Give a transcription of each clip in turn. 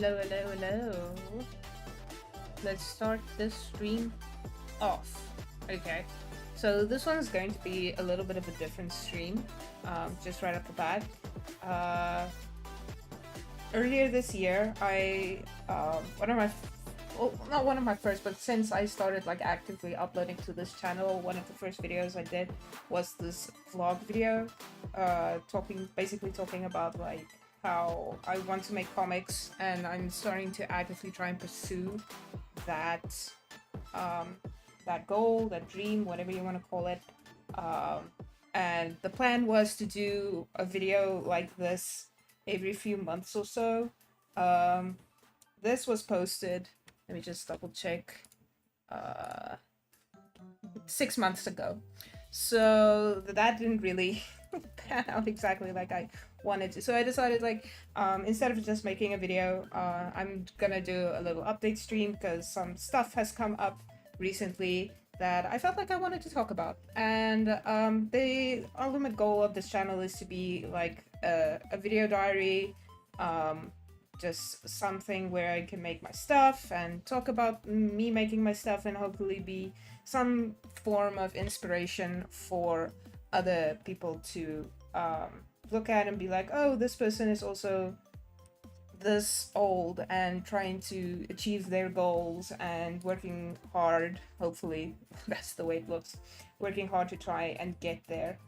Hello, hello, hello. Let's start this stream off. Okay, so this one's going to be a little bit of a different stream, just right off the bat. Earlier this year, one of my, well, not one of my first, but since I started like actively uploading to this channel, one of the first videos I did was this vlog video, basically talking about like how I want to make comics, and I'm starting to actively try and pursue that, that goal, that dream, whatever you want to call it. And the plan was to do a video like this every few months or so. This was posted, let me just double check, 6 months ago. So that didn't really pan out exactly like I wanted to. So I decided like, instead of just making a video, I'm gonna do a little update stream because some stuff has come up recently that I felt like I wanted to talk about. And the ultimate goal of this channel is to be like a video diary, just something where I can make my stuff and talk about me making my stuff, and hopefully be some form of inspiration for other people to look at and be like, oh, this person is also this old and trying to achieve their goals and working hard. Hopefully that's the way it looks, working hard to try and get there.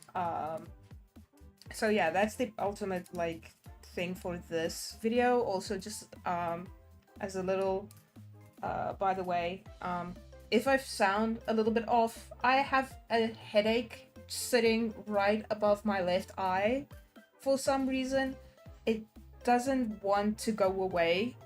So yeah, that's the ultimate like thing for this video. Also, just as a little by the way, if I sound a little bit off, I have a headache sitting right above my left eye for some reason. It doesn't want to go away.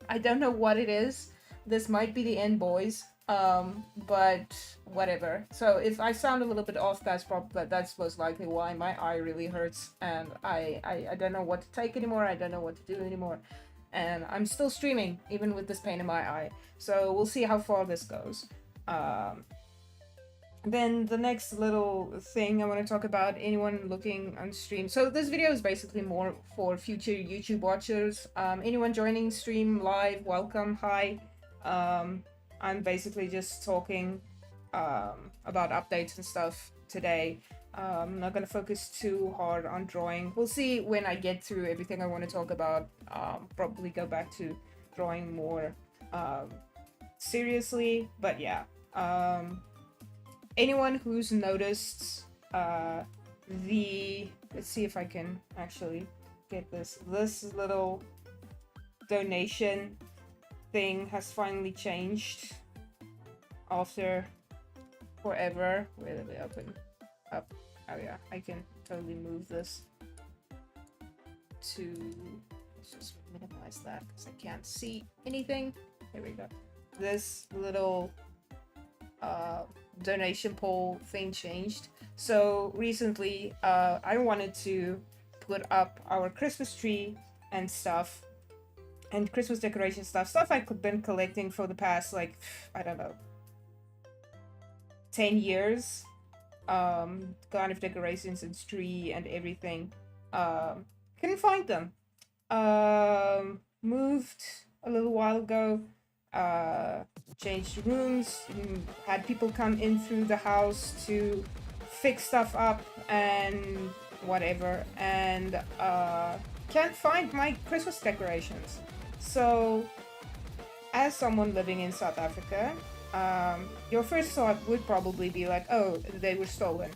I don't know what it is. This might be the end, boys. But whatever. So if I sound a little bit off, that's most likely why my eye really hurts, and I don't know what to take anymore. I don't know what to do anymore, and I'm still streaming even with this pain in my eye. So we'll see how far this goes. Then the next little thing I want to talk about, anyone looking on stream. So this video is basically more for future YouTube watchers. Anyone joining stream live, welcome, hi. I'm basically just talking about updates and stuff today. I'm not gonna focus too hard on drawing. We'll see when I get through everything I want to talk about. Probably go back to drawing more seriously, but yeah. Anyone who's noticed let's see if I can actually get this little donation thing has finally changed after forever. Wait, let me open up. Oh yeah, I can totally move this to, let's just minimize that because I can't see anything. There we go. This little donation poll thing changed. So recently I wanted to put up our Christmas tree and stuff, and Christmas decoration stuff I've been collecting for the past, like, I don't know, 10 years. Kind of decorations and tree and everything. Couldn't find them. Moved a little while ago. Changed rooms, had people come in through the house to fix stuff up and whatever, and can't find my Christmas decorations. So as someone living in South Africa, your first thought would probably be like, oh, they were stolen.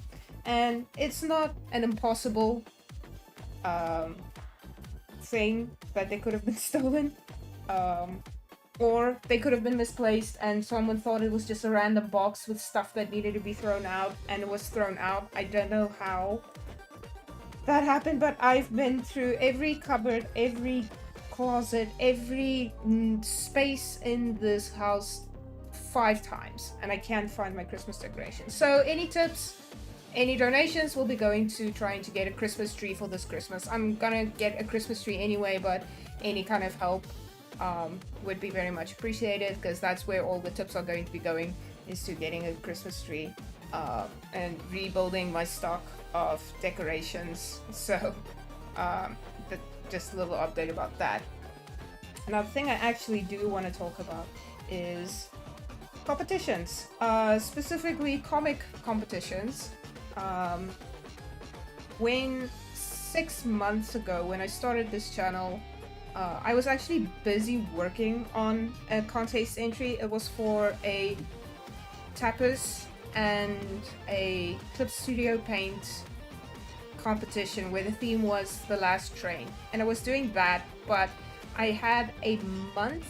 And it's not an impossible thing that they could have been stolen. Or they could have been misplaced and someone thought it was just a random box with stuff that needed to be thrown out, and it was thrown out. I don't know how that happened, but I've been through every cupboard, every closet, every space in this house 5 times, and I can't find my Christmas decorations. So any tips, any donations will be going to trying to get a Christmas tree for this Christmas. I'm gonna get a Christmas tree anyway, but any kind of help would be very much appreciated, because that's where all the tips are going to be going, is to getting a Christmas tree and rebuilding my stock of decorations. So just a little update about that. Now, the thing I actually do want to talk about is competitions, specifically comic competitions. Um, when 6 months ago, when I started this channel, I was actually busy working on a contest entry. It was for a tapas and a Clip Studio Paint competition where the theme was The Last Train. And I was doing that, but I had a month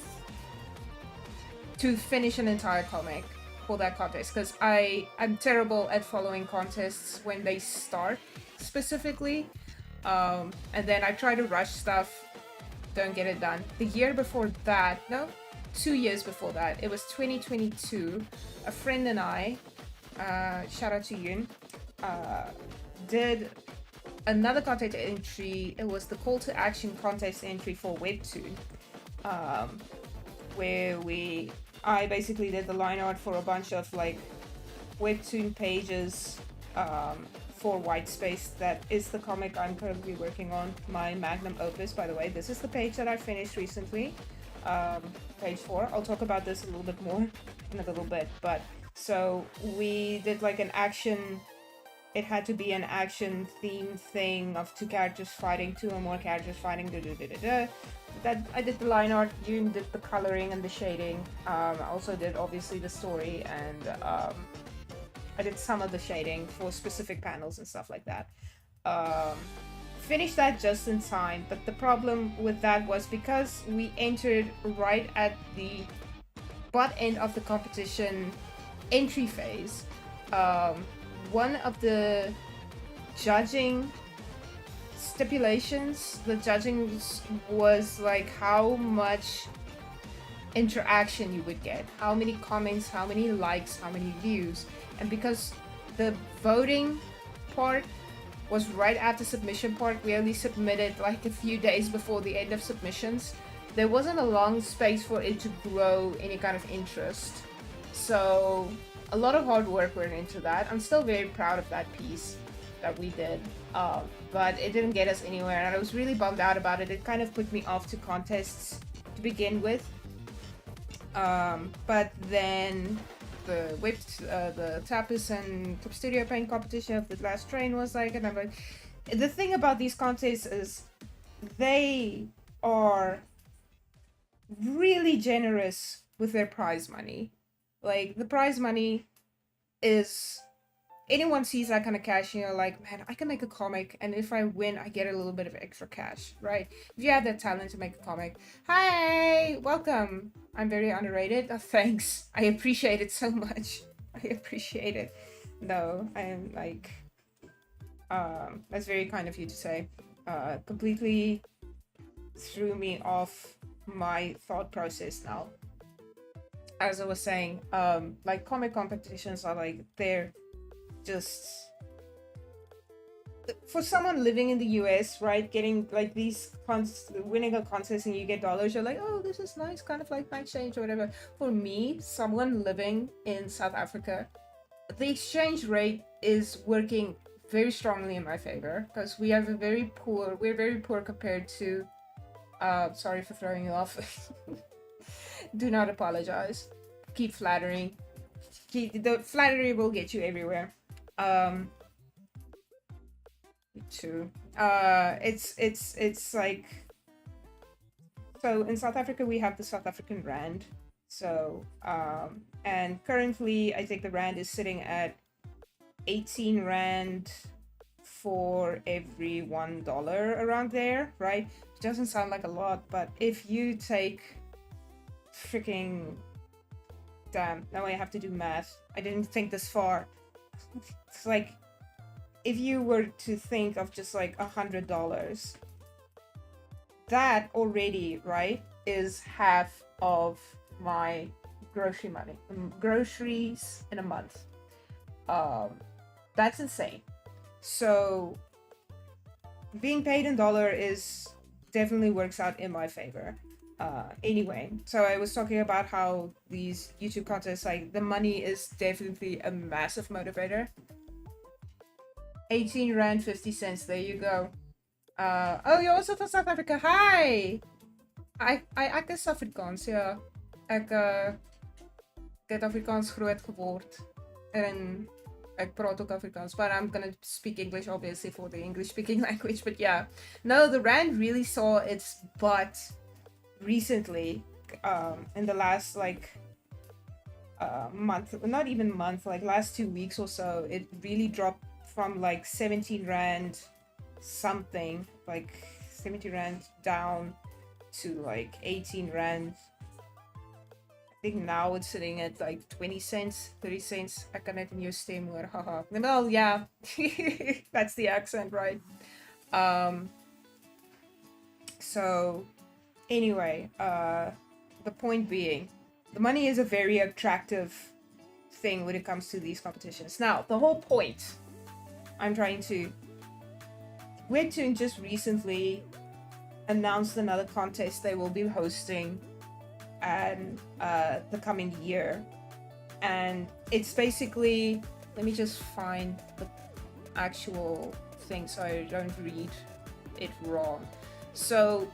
to finish an entire comic for that contest because I'm terrible at following contests when they start specifically. And then I try to rush stuff, don't get it done. The year before that, no, 2 years before that, it was 2022. A friend and I, shout out to Yun, did another contest entry. It was the call to action contest entry for Webtoon, where I basically did the line art for a bunch of like Webtoon pages for White Space. That is the comic I'm currently working on, my magnum opus, by the way. This is the page that I finished recently, page 4. I'll talk about this a little bit more in a little bit, but so we did like an action, it had to be an action theme thing of two characters fighting, two or more characters fighting, that I did the line art, Yoon did the coloring and the shading. I also did obviously the story, and I did some of the shading for specific panels and stuff like that. Finished that just in time, but the problem with that was because we entered right at the butt end of the competition entry phase. One of the judging stipulations, the judging was like how much interaction you would get, how many comments, how many likes, how many views. And because the voting part was right after submission part, we only submitted like a few days before the end of submissions. There wasn't a long space for it to grow any kind of interest. So a lot of hard work went into that. I'm still very proud of that piece that we did, but it didn't get us anywhere, and I was really bummed out about it. It kind of put me off to contests to begin with. But then the Tapas and Clip Studio Paint competition of The Last Train was like, and I'm like, the thing about these contests is they are really generous with their prize money. Like, the prize money is, anyone sees that kind of cash and you're like, man, I can make a comic, and if I win, I get a little bit of extra cash, right? If you have that talent to make a comic, hi, welcome. I'm very underrated. Oh, thanks. I appreciate it so much. I appreciate it. No, I'm like, that's very kind of you to say. Completely threw me off my thought process now. As I was saying, like comic competitions are like, they're just, for someone living in the US, right, getting like these winning a contest and you get dollars, you're like, oh, this is nice, kind of like nice change or whatever. For me, someone living in South Africa, the exchange rate is working very strongly in my favor because we have we're very poor compared to, sorry for throwing you off. Do not apologize. Keep flattering. The flattery will get you everywhere. Too. It's like, so in South Africa we have the South African rand. So and currently I think the rand is sitting at 18 rand for every $1 around there, right? It doesn't sound like a lot, but if you take freaking, damn, now I have to do math. I didn't think this far. It's like, if you were to think of just like $100, that already, right, is half of my grocery money, groceries in a month. That's insane. So being paid in dollar is definitely works out in my favor. Anyway, so I was talking about how these YouTube contests, like, the money is definitely a massive motivator. 18 rand 50 cents, there you go. Oh, you're also from South Africa. Hi! Ek is Afrikaans, ja. Ek het Afrikaans groot geword en ek praat ook Afrikaans, but I'm gonna speak English obviously for the English speaking language. But yeah, no, the rand really saw its butt recently, in the last like month, not even month, like last 2 weeks or so. It really dropped from like 17 rand something, like 70 rand down to like 18 rand. I think now it's sitting at like 20 cents, 30 cents. Ek kan net in jou stem hoor, haha. Well, yeah, that's the accent, right? So anyway, the point being, the money is a very attractive thing when it comes to these competitions. Now, the whole point I'm trying to... Webtoon just recently announced another contest they will be hosting and the coming year, and it's basically, let me just find the actual thing so I don't read it wrong. So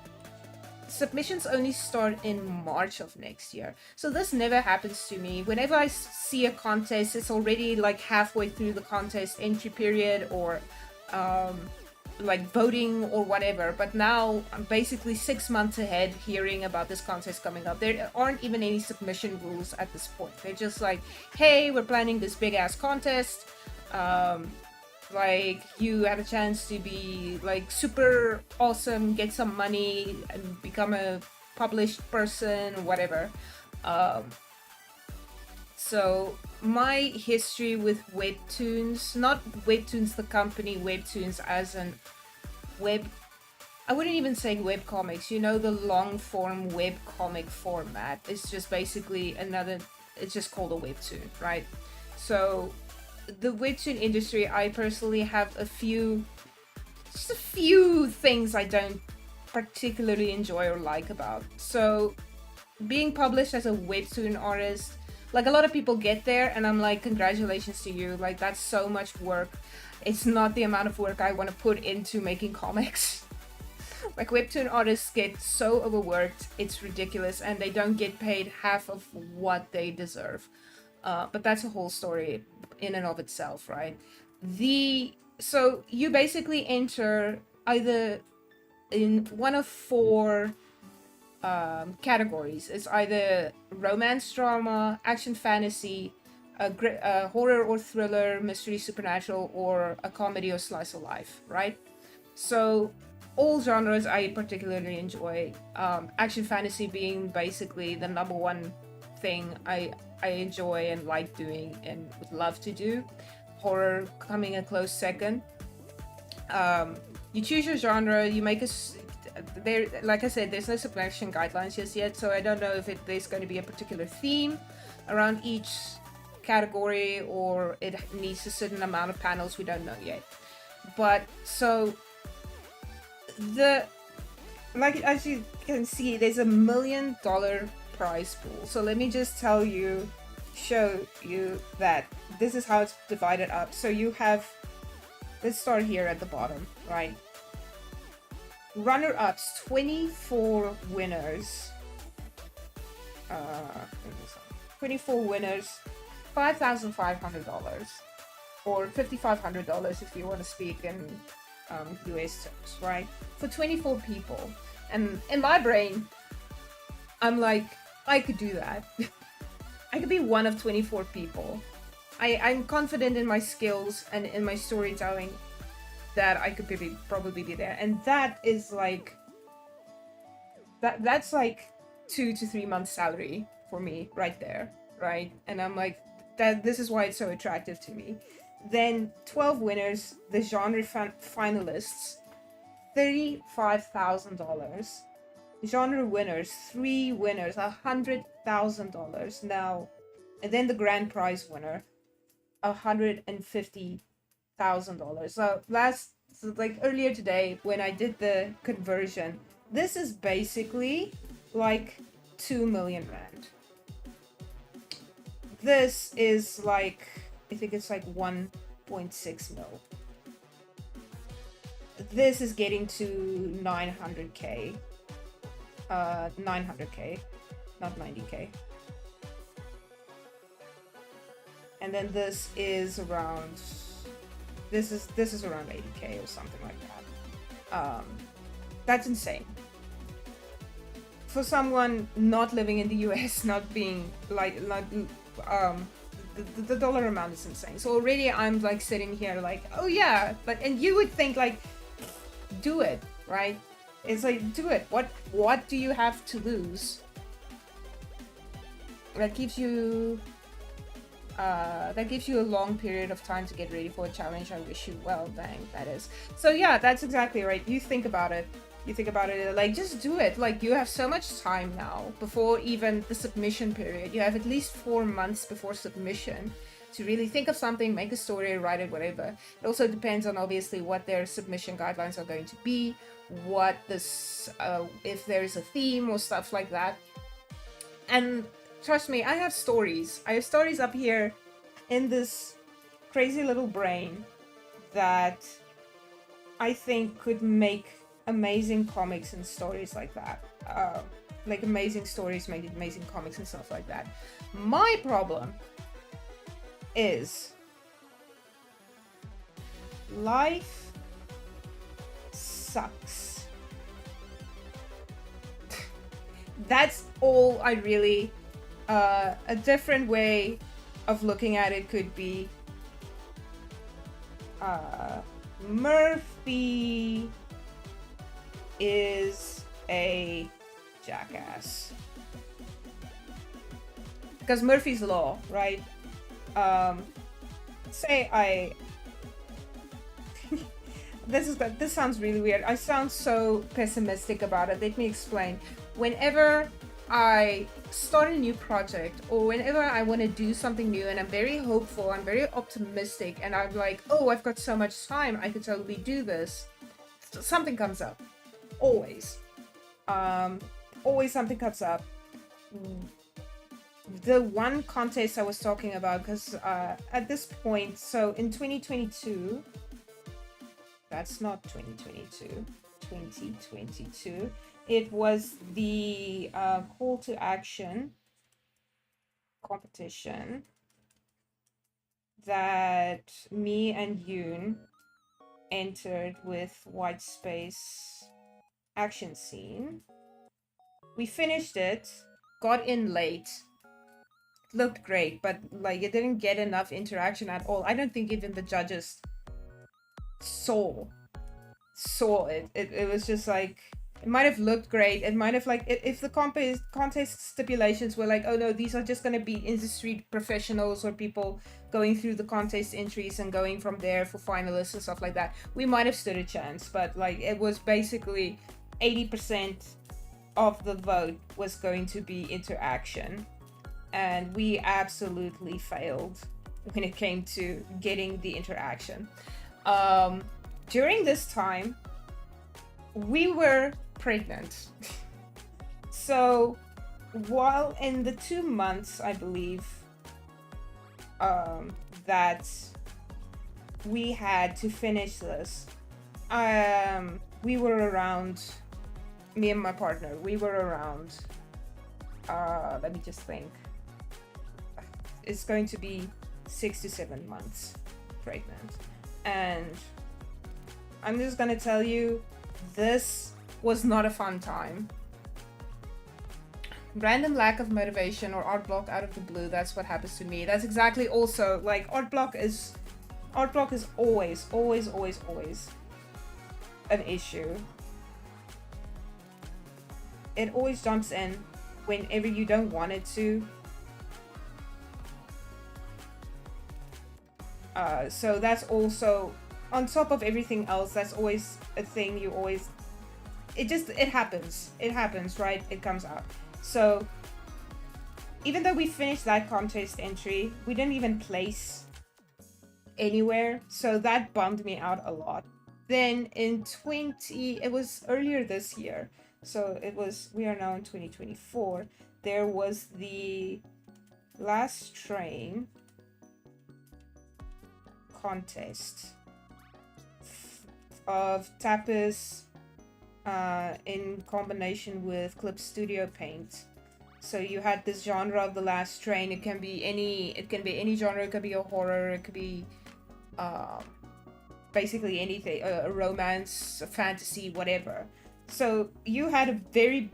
submissions only start in March of next year, so this never happens to me. Whenever I see a contest, it's already like halfway through the contest entry period, or like voting or whatever. But now I'm basically 6 months ahead hearing about this contest coming up. There aren't even any submission rules at this point. They're just like, hey, we're planning this big ass contest, like you have a chance to be like super awesome, get some money and become a published person, whatever. So my history with webtoons, not webtoons the company, webtoons as an web, I wouldn't even say web comics, you know, the long form web comic format. It's just basically another, it's just called a webtoon, right? So the webtoon industry, I personally have just a few things I don't particularly enjoy or like about. So being published as a webtoon artist, like a lot of people get there and I'm like, congratulations to you, like that's so much work. It's not the amount of work I want to put into making comics. Like webtoon artists get so overworked, it's ridiculous, and they don't get paid half of what they deserve. But that's a whole story in and of itself, right? So you basically enter either in one of four categories. It's either romance drama, action fantasy, horror or thriller, mystery supernatural, or a comedy or slice of life, right? So all genres I particularly enjoy. Action fantasy being basically the number one thing I enjoy and like doing and would love to do. Horror coming a close second. You choose your genre, you make there, like I said, there's no submission guidelines just yet, so I don't know if there's going to be a particular theme around each category or it needs a certain amount of panels. We don't know yet. But so like as you can see, there's $1 million prize pool. So let me just show you that this is how it's divided up. So you have, let's start here at the bottom, right? Runner-ups, 24 winners. 24 winners, $5,500, or $5,500 if you want to speak in US terms, right? For 24 people. And in my brain, I'm like, I could do that. I could be one of 24 people. I'm confident in my skills and in my storytelling that I could probably be there. And that is like, that's like 2 to 3 months salary for me right there, right? And I'm like, this is why it's so attractive to me. Then 12 winners, the genre finalists, $35,000. Genre winners, 3 winners, $100,000 now. And then the grand prize winner, $150,000. So like earlier today when I did the conversion, this is basically like 2 million rand. This is like, I think it's like 1.6 mil. This is getting to 900k. 900k, not 90k. And then this is around, this is around 80k or something like that. That's insane. For someone not living in the US, not being like the dollar amount is insane. So already I'm like sitting here like, oh yeah, but and you would think like, do it, right? It's like, do it. What do you have to lose? That gives you a long period of time to get ready for a challenge. I wish you well, dang, that is. So yeah, that's exactly right. You think about it. Like, just do it. Like, you have so much time now before even the submission period. You have at least 4 months before submission to really think of something, make a story, write it, whatever. It also depends on obviously what their submission guidelines are going to be, what this, if there's a theme or stuff like that. And trust me, I have stories. I have stories up here in this crazy little brain that I think could make amazing comics and stories like that. Like amazing stories, make amazing comics and stuff like that. My problem is life sucks. That's all I really... a different way of looking at it could be Murphy is a jackass. Because Murphy's Law, right? Say I... This sounds really weird. I sound so pessimistic about it. Let me explain. Whenever I start a new project, or whenever I want to do something new and I'm very hopeful, I'm very optimistic, and I'm like, oh, I've got so much time, I could totally do this, something comes up. Always. Always something comes up. The one contest I was talking about, because at this point, so in 2022, that's not 2022, 2022, it was the call to action competition that me and Yoon entered with White Space Action Scene. We finished it, got in late, looked great, but like it didn't get enough interaction at all. I don't think even the judges saw it. It was just like, it might have looked great. It might have, like, if the contest stipulations were like, oh no, these are just going to be industry professionals or people going through the contest entries and going from there for finalists and stuff like that, we might have stood a chance. But like, it was basically 80% of the vote was going to be interaction, and we absolutely failed when it came to getting the interaction. During this time, we were pregnant. So while in the 2 months, I believe, that we had to finish this, we were around, me and my partner, we were around, let me just think, it's going to be 6 to 7 months pregnant. And I'm just gonna tell you, this was not a fun time. Random lack of motivation or art block out of the blue, that's what happens to me. That's exactly also, like, art block is always an issue. It always jumps in whenever you don't want it to. So that's also, on top of everything else, that's always a thing you always... It happens. It happens, right? It comes out. So, even though we finished that contest entry, we didn't even place anywhere. So that bummed me out a lot. Then it was earlier this year. So we are now in 2024. There was the Last Train contest of Tapis, in combination with Clip Studio Paint. So you had this genre of The Last Train. It can be any. It can be any genre. It could be a horror. It could be, basically anything. A romance, a fantasy, whatever. So you had a very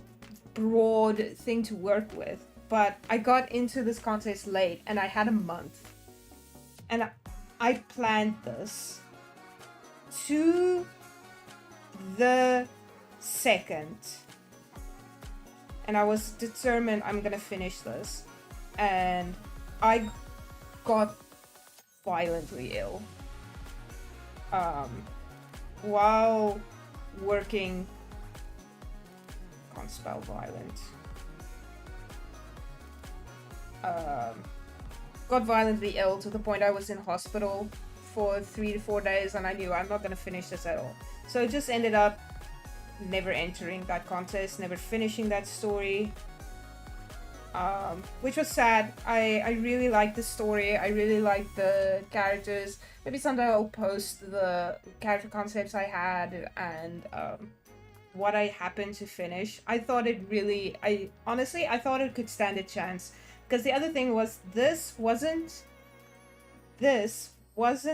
broad thing to work with. But I got into this contest late, and I had a month, and I planned this to the second. And I was determined I'm gonna finish this. And I got violently ill. While working, can't spell violent. Got violently ill to the point I was in hospital for 3 to 4 days, and I knew I'm not gonna finish this at all. So it just ended up never entering that contest, never finishing that story, which was sad. I really liked the story. I really liked the characters. Maybe someday I'll post the character concepts I had and what I happened to finish. I thought it really, I thought it could stand a chance, because the other thing was this wasn't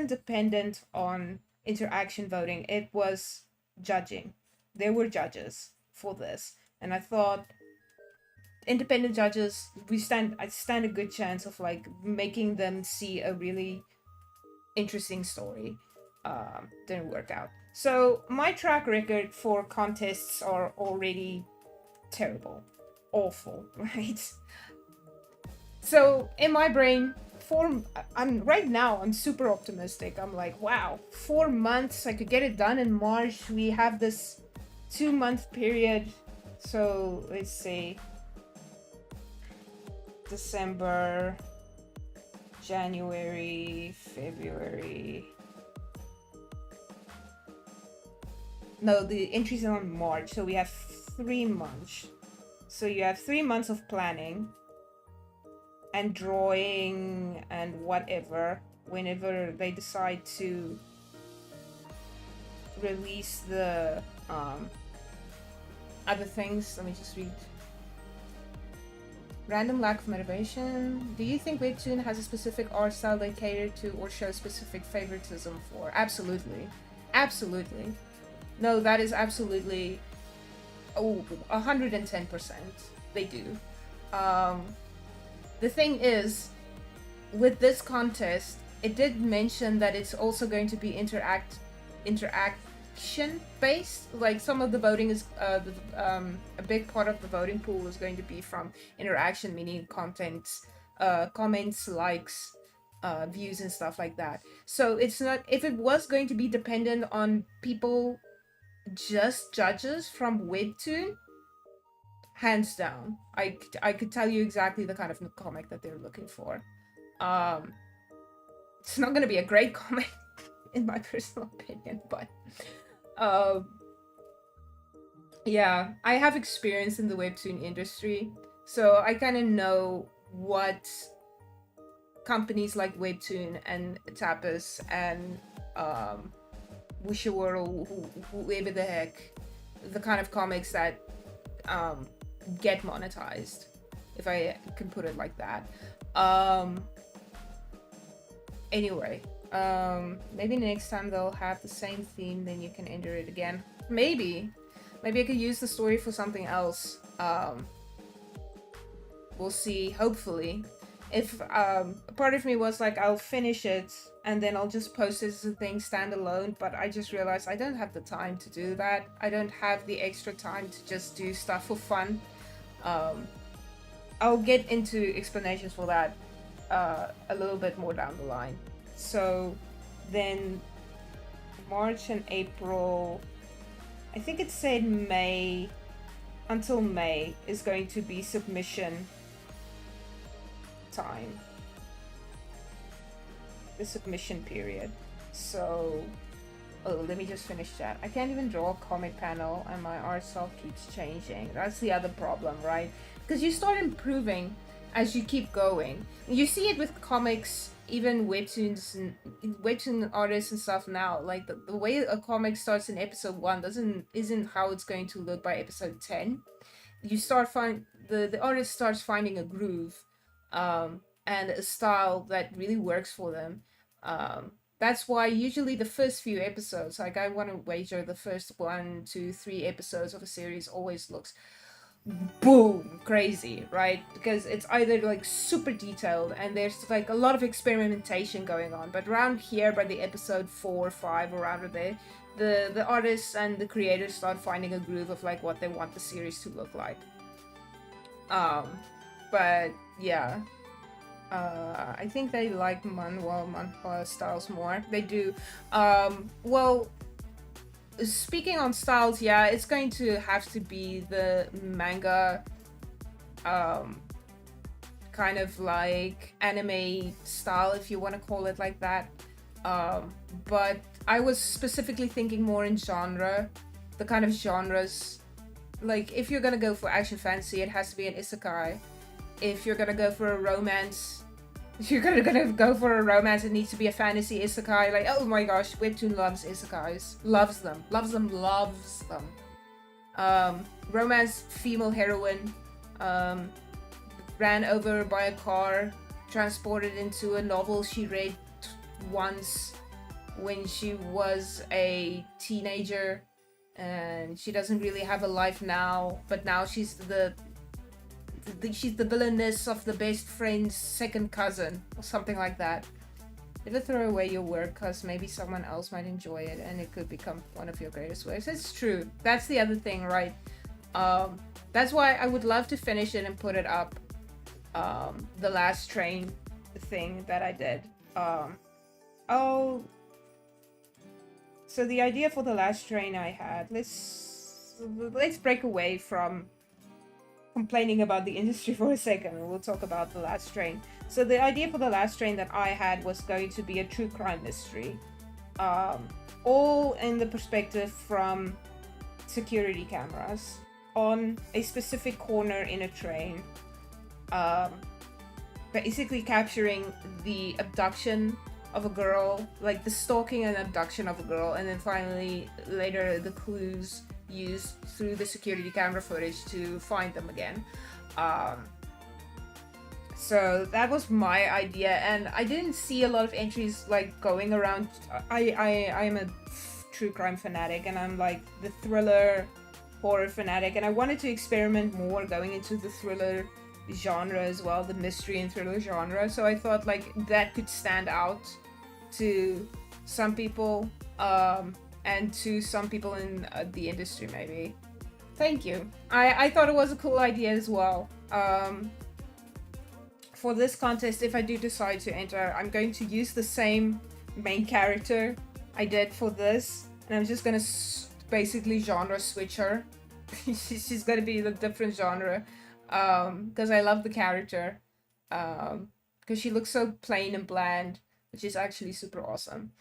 dependent on interaction voting. It was judging. There were judges for this, and I thought independent judges, I stand a good chance of like making them see a really interesting story. Didn't work out. So my track record for contests are already terrible, awful, right? So in my brain, I'm super optimistic. I'm like, wow, 4 months, I could get it done in March. We have this 2-month period. So let's say December, January, February. No, the entries are on March, so we have 3 months. So you have 3 months of planning and drawing and whatever, whenever they decide to release the other things. Let me just read. Random lack of motivation. Do you think Webtoon has a specific art style they cater to or show specific favoritism for? Absolutely. Absolutely. No, that is absolutely 110%. They do. The thing is, with this contest, it did mention that it's also going to be interaction based. Like some of the voting is a big part of the voting pool is going to be from interaction, meaning contents, comments, likes, views and stuff like that. So it's not, if it was going to be dependent on people, just judges from Webtoon, hands down, I could tell you exactly the kind of comic that they're looking for. It's not going to be a great comic in my personal opinion, but yeah, I have experience in the Webtoon industry, so I kind of know what companies like Webtoon and Tapas and Wuxia World, whoever the heck, the kind of comics that get monetized, if I can put it like that. Anyway, maybe next time they'll have the same theme, then you can enter it again. Maybe I could use the story for something else. We'll see, hopefully. If part of me was like, I'll finish it and then I'll just post it as a thing standalone, but I just realized I don't have the time to do that. I don't have the extra time to just do stuff for fun. I'll get into explanations for that a little bit more down the line. So then March and April, I think it said May, until May is going to be submission time, the submission period. So let me just finish that. I can't even draw a comic panel and my art style keeps changing. That's the other problem, right? Because you start improving as you keep going. You see it with comics even webtoons and webtoon artists and stuff now, like the way a comic starts in episode 1 isn't how it's going to look by episode 10. You start find the artist starts finding a groove, and a style that really works for them. That's why usually the first few episodes, like I want to wager the first 1, 2, 3 episodes of a series always looks boom crazy, right? Because it's either like super detailed and there's like a lot of experimentation going on, but around here by the episode 4 or 5, around there, the artists and the creators start finding a groove of like what they want the series to look like. But yeah, I think they like manhwa styles more. They do. Well, speaking on styles, yeah, it's going to have to be the manga, kind of like anime style, if you want to call it like that. But I was specifically thinking more in genre, the kind of genres. Like, if you're gonna go for action fantasy, it has to be an isekai. If you're gonna go for a romance, if you're gonna go for a romance, it needs to be a fantasy isekai. Like, oh my gosh, Webtoon loves isekais. Loves them. Loves them, loves them. Romance female heroine, ran over by a car, transported into a novel she read once when she was a teenager, and she doesn't really have a life now, but now she's the villainess of the best friend's second cousin, or something like that. Never throw away your work, because maybe someone else might enjoy it and it could become one of your greatest works. It's true. That's the other thing, right? That's why I would love to finish it and put it up. The last train thing that I did. So the idea for the last train I had, let's break away from complaining about the industry for a second, and we'll talk about the last train. So the idea for the last train that I had was going to be a true crime mystery, all in the perspective from security cameras on a specific corner in a train, basically capturing the abduction of a girl, like the stalking and abduction of a girl, and then finally later the clues used through the security camera footage to find them again. So that was my idea, and I didn't see a lot of entries like going around. I am a true crime fanatic, and I'm like the thriller horror fanatic, and I wanted to experiment more going into the thriller genre as well, the mystery and thriller genre. So I thought like that could stand out to some people, and to some people in the industry maybe. Thank you. I thought it was a cool idea as well. For this contest, if I do decide to enter, I'm going to use the same main character I did for this, and I'm just gonna basically genre switch her. She's gonna be the different genre, because I love the character, because she looks so plain and bland, which is actually super awesome.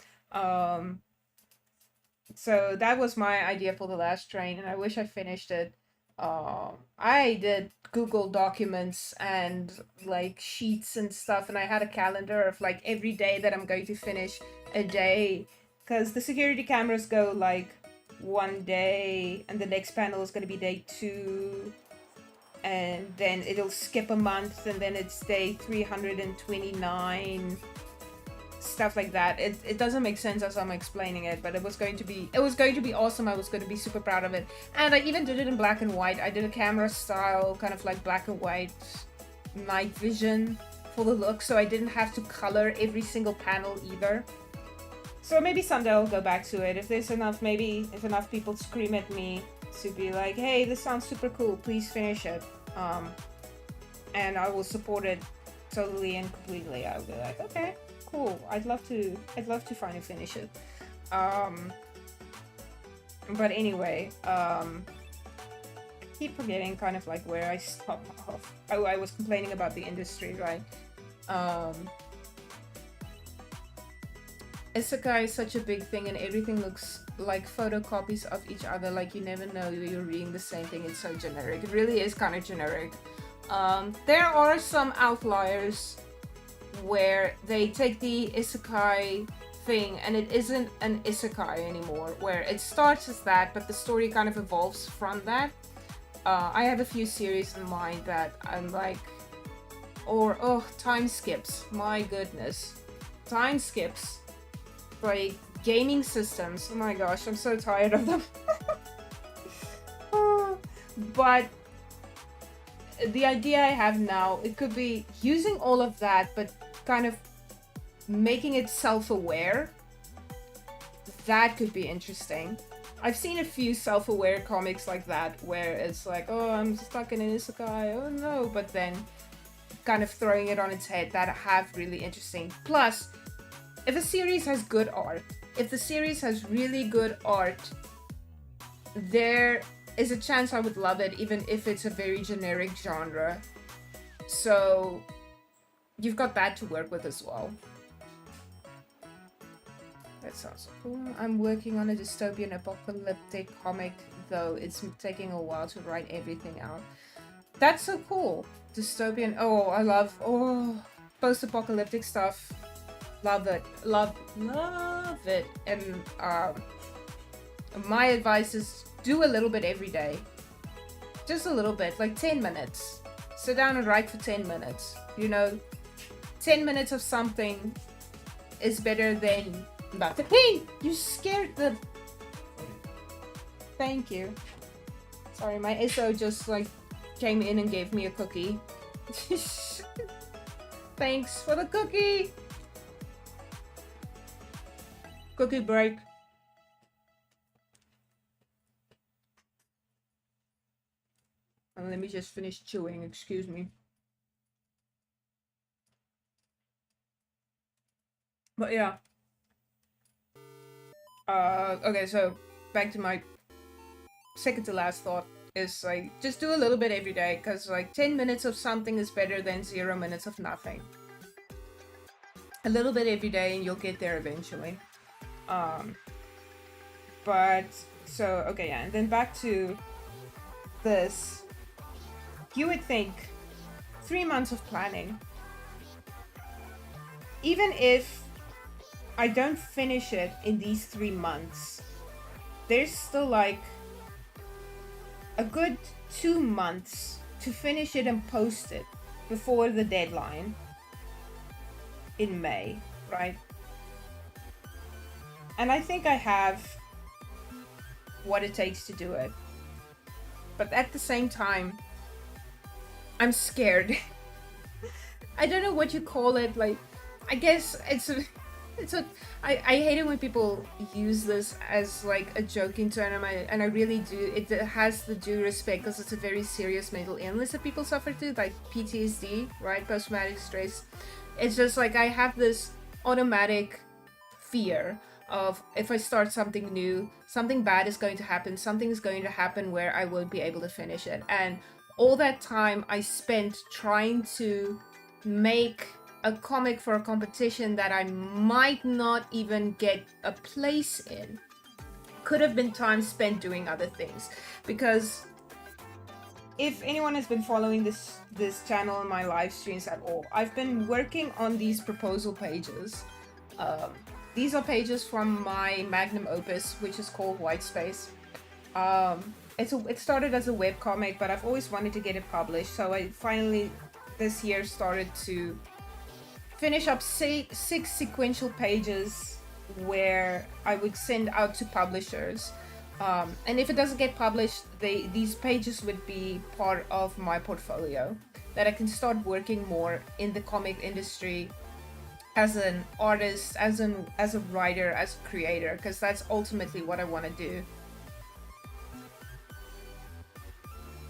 So that was my idea for the last train, and I wish I finished it. I did Google documents and like sheets and stuff, and I had a calendar of like every day that I'm going to finish a day, because the security cameras go like one day, and the next panel is going to be day 2, and then it'll skip a month, and then it's day 329, stuff like that. It doesn't make sense as I'm explaining it, but it was going to be awesome. I was going to be super proud of it, and I even did it in black and white. I did a camera style kind of like black and white night vision for the look, so I didn't have to color every single panel either. So maybe someday I'll go back to it if there's enough, maybe if enough people scream at me to be like, hey, this sounds super cool, please finish it, and I will support it totally and completely. I'll be like, okay, cool, I'd love to finally finish it. But anyway, I keep forgetting kind of like where I stopped off. I was complaining about the industry, right? Isekai is such a big thing, and everything looks like photocopies of each other, like you never know you're reading the same thing. It's so generic. It really is kind of generic. There are some outliers where they take the isekai thing and it isn't an isekai anymore, where it starts as that, but the story kind of evolves from that. I have a few series in mind that I'm like, or time skips. My goodness, time skips, like gaming systems. Oh my gosh, I'm so tired of them. But the idea I have now, it could be using all of that, but kind of making it self-aware. That could be interesting. I've seen a few self-aware comics like that, where it's like, oh, I'm stuck in an isekai, oh no, but then kind of throwing it on its head, that have really interesting. Plus, if a series has good art, if the series has really good art, there is a chance I would love it, even if it's a very generic genre. So you've got that to work with as well. That sounds cool. I'm working on a dystopian apocalyptic comic, though it's taking a while to write everything out. That's so cool. Dystopian. Oh, I love post-apocalyptic stuff. Love it. Love it. And my advice is do a little bit every day. Just a little bit, like 10 minutes. Sit down and write for 10 minutes. You know, 10 minutes of something is better than nothing. Hey, you scared the... Thank you. Sorry, my ISO just like came in and gave me a cookie. Thanks for the cookie. Cookie break. And let me just finish chewing, excuse me. But yeah. Okay, so back to my second to last thought is like, just do a little bit every day, because like 10 minutes of something is better than 0 minutes of nothing. A little bit every day and you'll get there eventually. But so, okay, yeah, and then back to this. You would think 3 months of planning, even if I don't finish it in these 3 months, there's still like a good 2 months to finish it and post it before the deadline in May, right? And I think I have what it takes to do it. But at the same time, I'm scared. I don't know what you call it, like, I guess I hate it when people use this as like a joking term, and I really do. It has the due respect, because it's a very serious mental illness that people suffer to, like PTSD, right? Post-traumatic stress. It's just like I have this automatic fear of, if I start something new, something bad is going to happen, something is going to happen where I won't be able to finish it. And all that time I spent trying to make a comic for a competition that I might not even get a place in could have been time spent doing other things. Because if anyone has been following this channel and my live streams at all, I've been working on these proposal pages. These are pages from my magnum opus, which is called White Space. It started as a webcomic, but I've always wanted to get it published, so I finally this year started to finish up 6 sequential pages where I would send out to publishers. And if it doesn't get published, these pages would be part of my portfolio, that I can start working more in the comic industry as an artist, as a writer, as a creator, because that's ultimately what I want to do.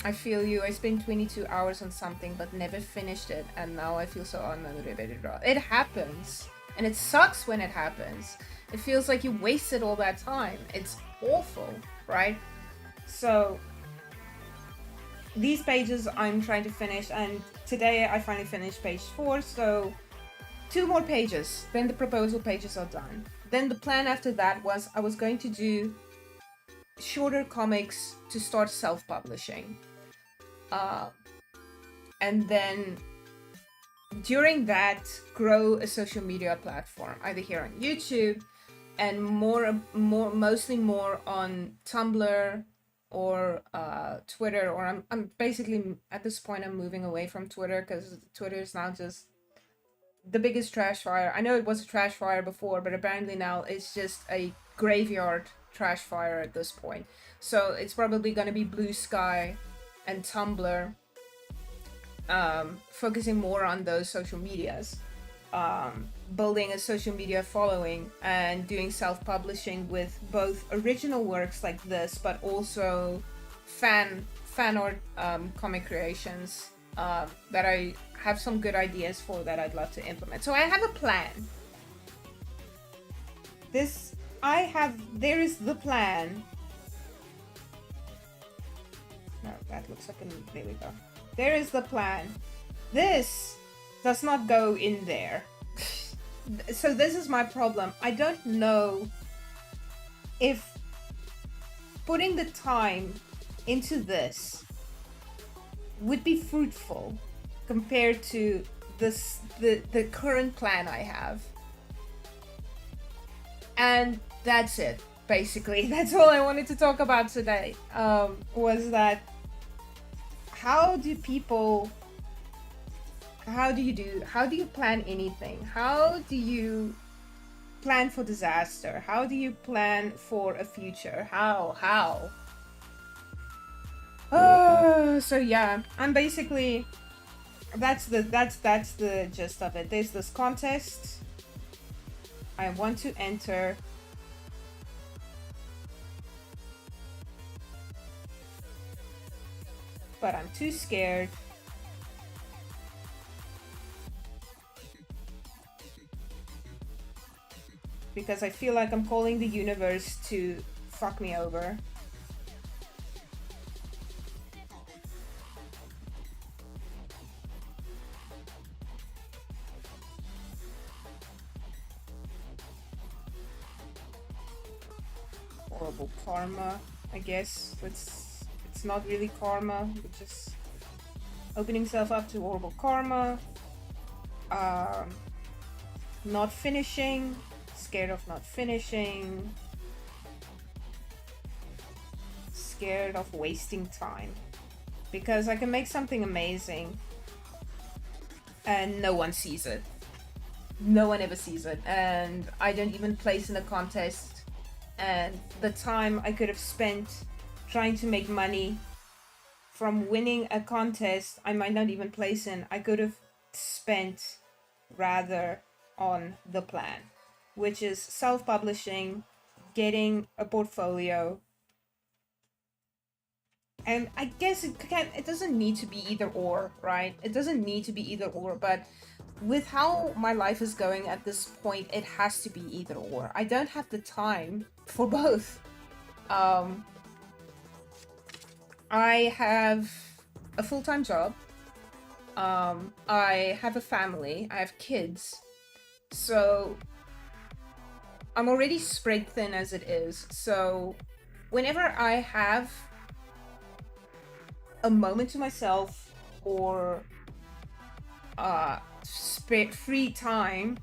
I feel you. I spent 22 hours on something but never finished it, and now I feel so unmotivated. It happens, and it sucks when it happens. It feels like you wasted all that time. It's awful, right? So these pages I'm trying to finish, and today I finally finished page 4, so 2 more pages, then the proposal pages are done. Then the plan after that was I was going to do shorter comics to start self-publishing. And then during that, grow a social media platform, either here on YouTube and mostly more on Tumblr or Twitter. Or I'm basically at this point I'm moving away from Twitter because Twitter is now just the biggest trash fire. I know it was a trash fire before, but apparently now it's just a graveyard trash fire at this point. So it's probably going to be Blue Sky and Tumblr, focusing more on those social medias, building a social media following and doing self-publishing with both original works like this, but also fan art, comic creations that I have some good ideas for that I'd love to implement. So I have a plan. There is the plan. No, that looks like there we go. There is the plan. This does not go in there. So this is my problem. I don't know if putting the time into this would be fruitful compared to the current plan I have. And that's it, basically. That's all I wanted to talk about today. Was that how do you plan anything? How do you plan for disaster? How do you plan for a future? How? So yeah, I'm basically, that's the gist of it. There's this contest I want to enter. But I'm too scared. Because I feel like I'm calling the universe to fuck me over. Horrible karma, I guess. It's not really karma, it's just opening yourself up to horrible karma. Not finishing, scared of not finishing, scared of wasting time, because I can make something amazing and no one sees it. No one ever sees it, and I don't even place in a contest, and the time I could have spent trying to make money from winning a contest I might not even place in, I could have spent rather on the plan, which is self-publishing, getting a portfolio. And I guess it doesn't need to be either or, right? It doesn't need to be either or, but with how my life is going at this point, it has to be either or. I don't have the time for both. I have a full-time job. I have a family. I have kids. So I'm already spread thin as it is. So whenever I have a moment to myself or free time,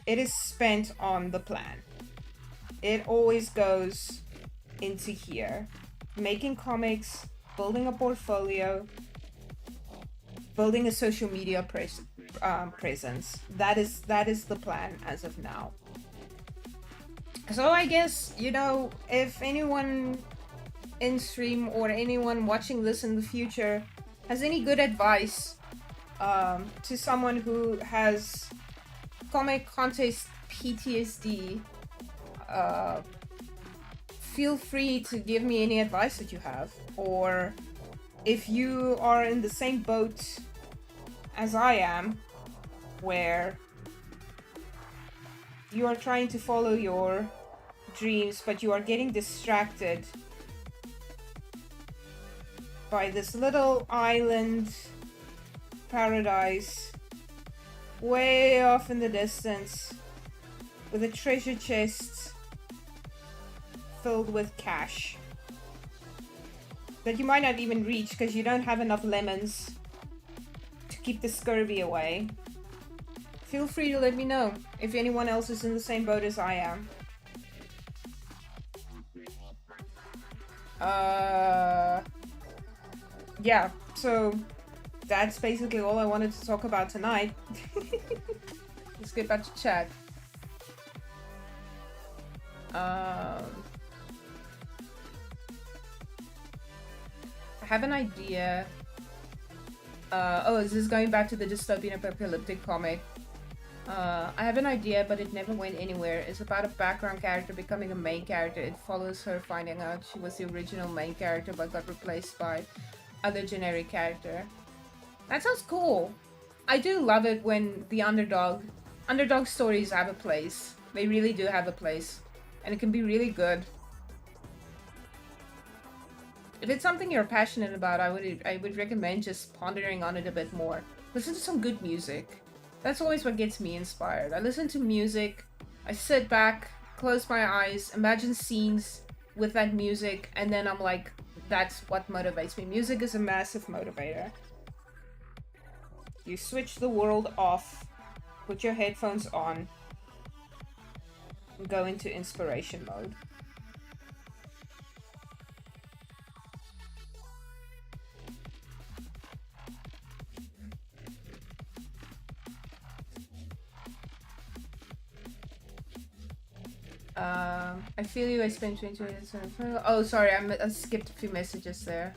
it is spent on the plan. It always goes into here. Making comics, building a portfolio, building a social media presence. That is the plan as of now. So I guess, if anyone in stream or anyone watching this in the future has any good advice to someone who has comic contest PTSD, feel free to give me any advice that you have. Or if you are in the same boat as I am, where you are trying to follow your dreams, but you are getting distracted by this little island paradise way off in the distance with a treasure chest filled with cash that you might not even reach because you don't have enough lemons to keep the scurvy away, feel free to let me know if anyone else is in the same boat as I am. Yeah, so that's basically all I wanted to talk about tonight. Let's get back to chat. I have an idea. Oh, is this going back to the dystopian apocalyptic comic? I have an idea, but it never went anywhere. It's about a background character becoming a main character. It follows her finding out she was the original main character but got replaced by other generic character. That sounds cool. I do love it when the underdog stories have a place. They really do have a place. And it can be really good. If it's something you're passionate about, I would recommend just pondering on it a bit more. Listen to some good music. That's always what gets me inspired. I listen to music, I sit back, close my eyes, imagine scenes with that music, and then I'm like, that's what motivates me. Music is a massive motivator. You switch the world off, put your headphones on, and go into inspiration mode. I feel you. I spent 20 minutes on. Oh, sorry, I skipped a few messages there.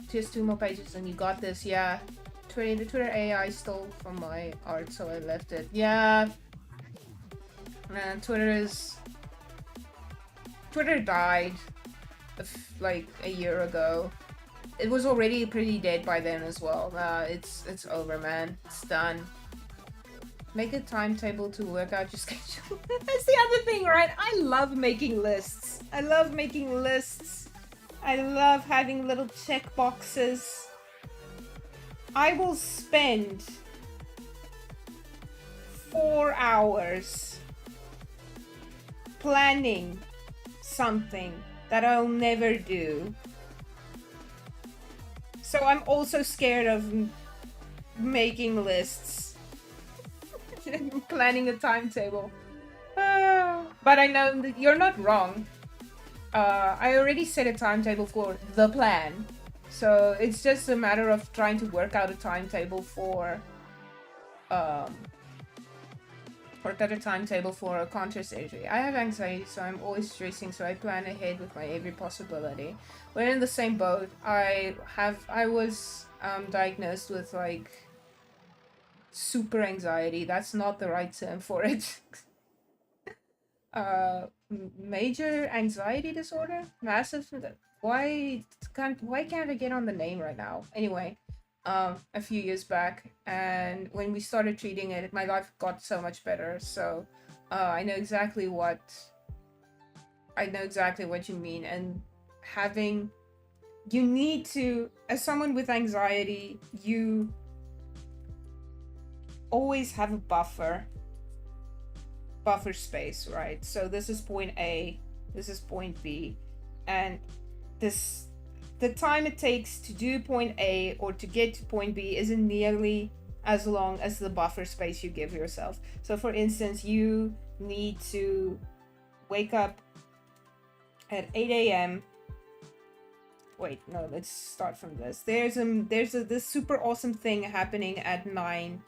Just 2 more pages and you got this. Yeah, the Twitter AI stole from my art, so I left it. Yeah, man, Twitter died like a year ago. It was already pretty dead by then as well. It's over, man. It's done. Make a timetable to work out your schedule. That's the other thing, right? I love making lists. I love making lists. I love having little check boxes. I will spend 4 hours planning something that I'll never do. So I'm also scared of making lists. Planning a timetable. But I know that you're not wrong. I already set a timetable for the plan. So it's just a matter of trying to work out a timetable for work out a timetable for a contest surgery. I have anxiety, so I'm always stressing, so I plan ahead with my every possibility. We're in the same boat. I was diagnosed with like super anxiety. That's not the right term for it. Major anxiety disorder? Massive? Why can't I get on the name right now? Anyway, a few years back, and when we started treating it, my life got so much better. So I know exactly what you mean. And you need to, as someone with anxiety, you always have a buffer space, right? So this is point A, this is point B, and the time it takes to do point A or to get to point B isn't nearly as long as the buffer space you give yourself. So for instance, you need to wake up at 8 a.m. Wait, no, let's start from this. There's this super awesome thing happening at 9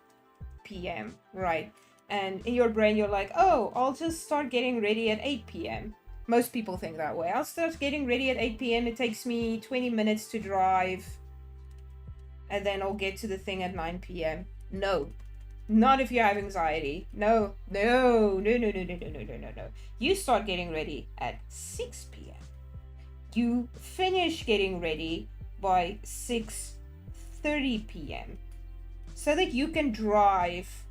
p.m., right? And in your brain you're like, oh, I'll just start getting ready at 8 p.m. Most people think that way. I'll start getting ready at 8 p.m. It takes me 20 minutes to drive, and then I'll get to the thing at 9 p.m. No, not if you have anxiety. No. You start getting ready at 6 p.m. You finish getting ready by 6:30 p.m. so that you can drive,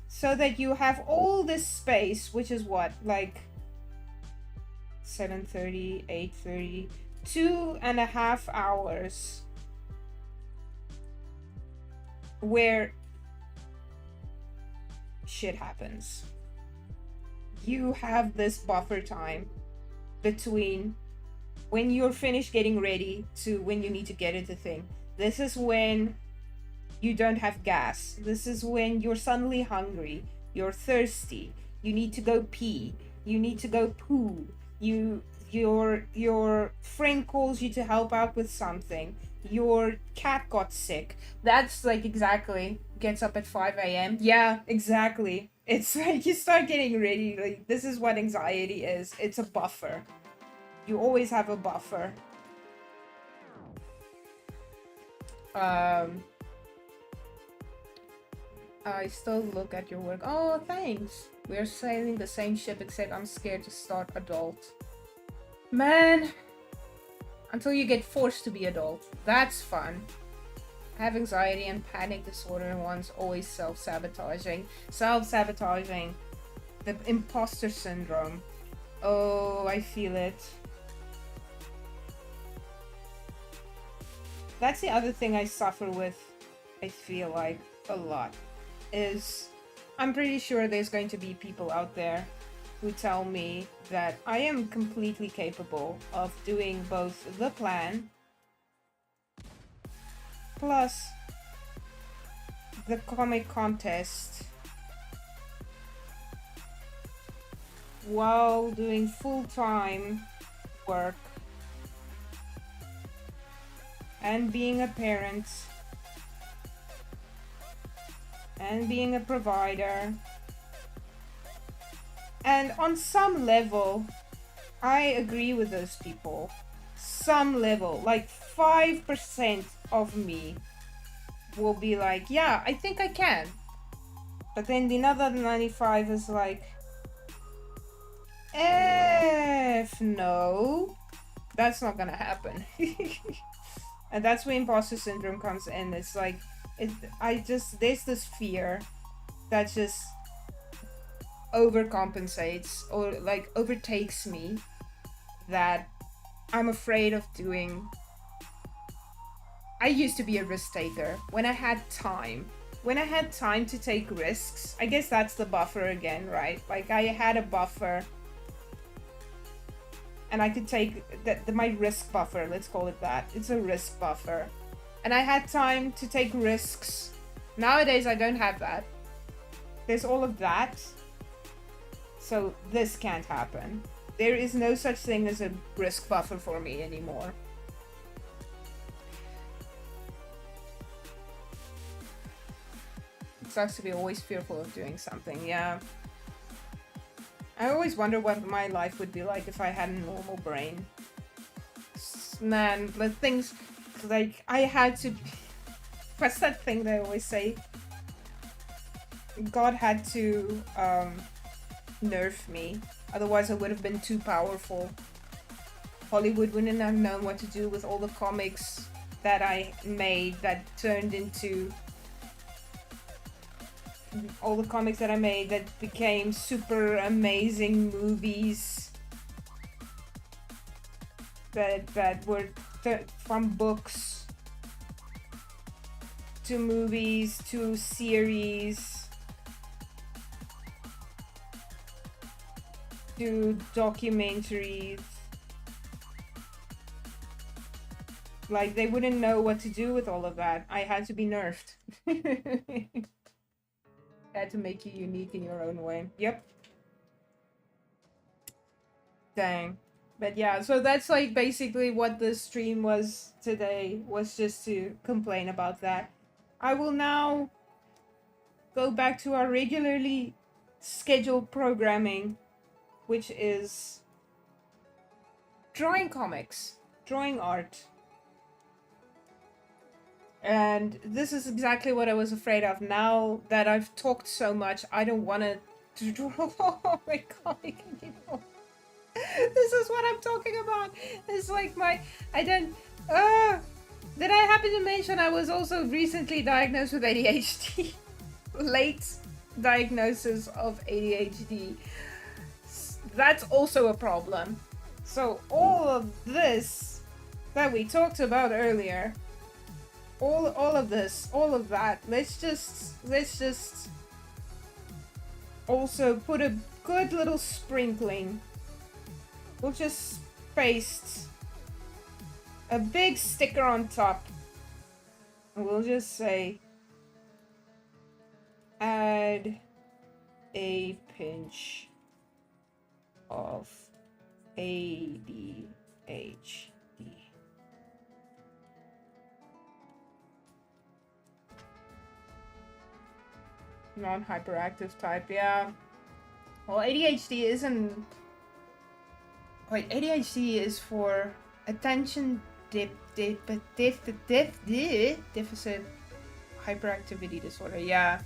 so that you have all this space, which is what, like 7:30, 8:30, 2.5 hours where shit happens. You have this buffer time between when you're finished getting ready to when you need to get into thing. This is when you don't have gas. This is when you're suddenly hungry, you're thirsty, you need to go pee, you need to go poo, your friend calls you to help out with something, your cat got sick. That's like exactly gets up at 5 a.m. Yeah, exactly. It's like you start getting ready. Like this is what anxiety is. It's a buffer. You always have a buffer. I still look at your work. Oh, thanks. We're sailing the same ship, except I'm scared to start adult. Man, until you get forced to be adult. That's fun. I have anxiety and panic disorder, and one's always self-sabotaging. Self-sabotaging. The imposter syndrome. Oh, I feel it. That's the other thing I suffer with, I feel like, a lot. Is I'm pretty sure there's going to be people out there who tell me that I am completely capable of doing both the plan plus the comic contest while doing full-time work and being a parent and being a provider. And on some level, I agree with those people. Some level, like 5% of me will be like, yeah, I think I can. But then the other 95 is like, no, that's not gonna happen. And that's where imposter syndrome comes in. It's like, there's this fear that just overcompensates or like overtakes me, that I'm afraid of doing. I used to be a risk taker when I had time. When I had time to take risks, I guess that's the buffer again, right? Like I had a buffer and I could take my risk buffer, let's call it that. It's a risk buffer. And I had time to take risks. Nowadays, I don't have that. There's all of that. So this can't happen. There is no such thing as a risk buffer for me anymore. It sucks to be always fearful of doing something, yeah. I always wonder what my life would be like if I had a normal brain. Man, but things like I had to. What's that thing they always say? God had to nerf me, otherwise I would have been too powerful. Hollywood wouldn't have known what to do with all the comics that I made that turned into all the comics that I made that became super amazing movies that were from books to movies to series to documentaries. Like they wouldn't know what to do with all of that. I had to be nerfed. Had to make you unique in your own way. Yep. Dang. But yeah, so that's like basically what the stream was today, was just to complain about that. I will now go back to our regularly scheduled programming, which is drawing comics, drawing art. And this is exactly what I was afraid of. Now that I've talked so much, I don't want to draw my comic anymore. This is what I'm talking about. It's like did I happen to mention I was also recently diagnosed with ADHD? Late diagnosis of ADHD. That's also a problem. So all of this that we talked about earlier, all of this, all of that, let's just also put a good little sprinkling. We'll just paste a big sticker on top. We'll just say add a pinch of ADHD. Non-hyperactive type, yeah. Well, ADHD isn't... Wait, ADHD is for attention deficit hyperactivity disorder, yeah.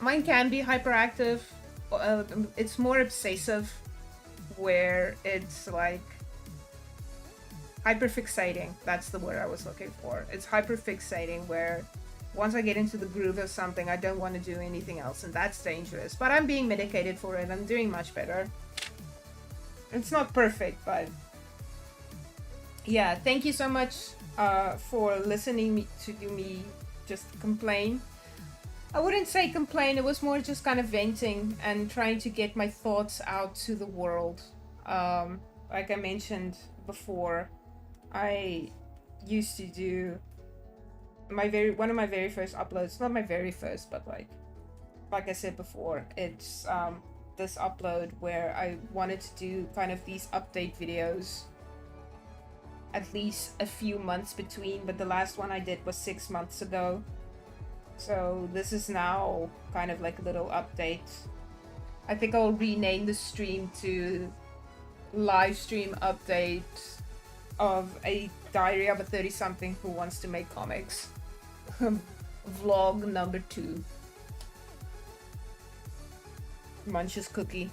Mine can be hyperactive. It's more obsessive, where it's like hyperfixating. That's the word I was looking for. It's hyperfixating, where once I get into the groove of something, I don't want to do anything else, and that's dangerous. But I'm being medicated for it. I'm doing much better. It's not perfect, but yeah, thank you so much for listening to me just complain. I wouldn't say complain, it was more just kind of venting and trying to get my thoughts out to the world. Like I mentioned before, I used to do one of my very first uploads, not my very first, but like I said before, it's this upload where I wanted to do kind of these update videos at least a few months between, but the last one I did was 6 months ago. So this is now kind of like a little update. I think I'll rename the stream to live stream update of a diary of a 30-something who wants to make comics. Vlog number 2. Munch's cookie.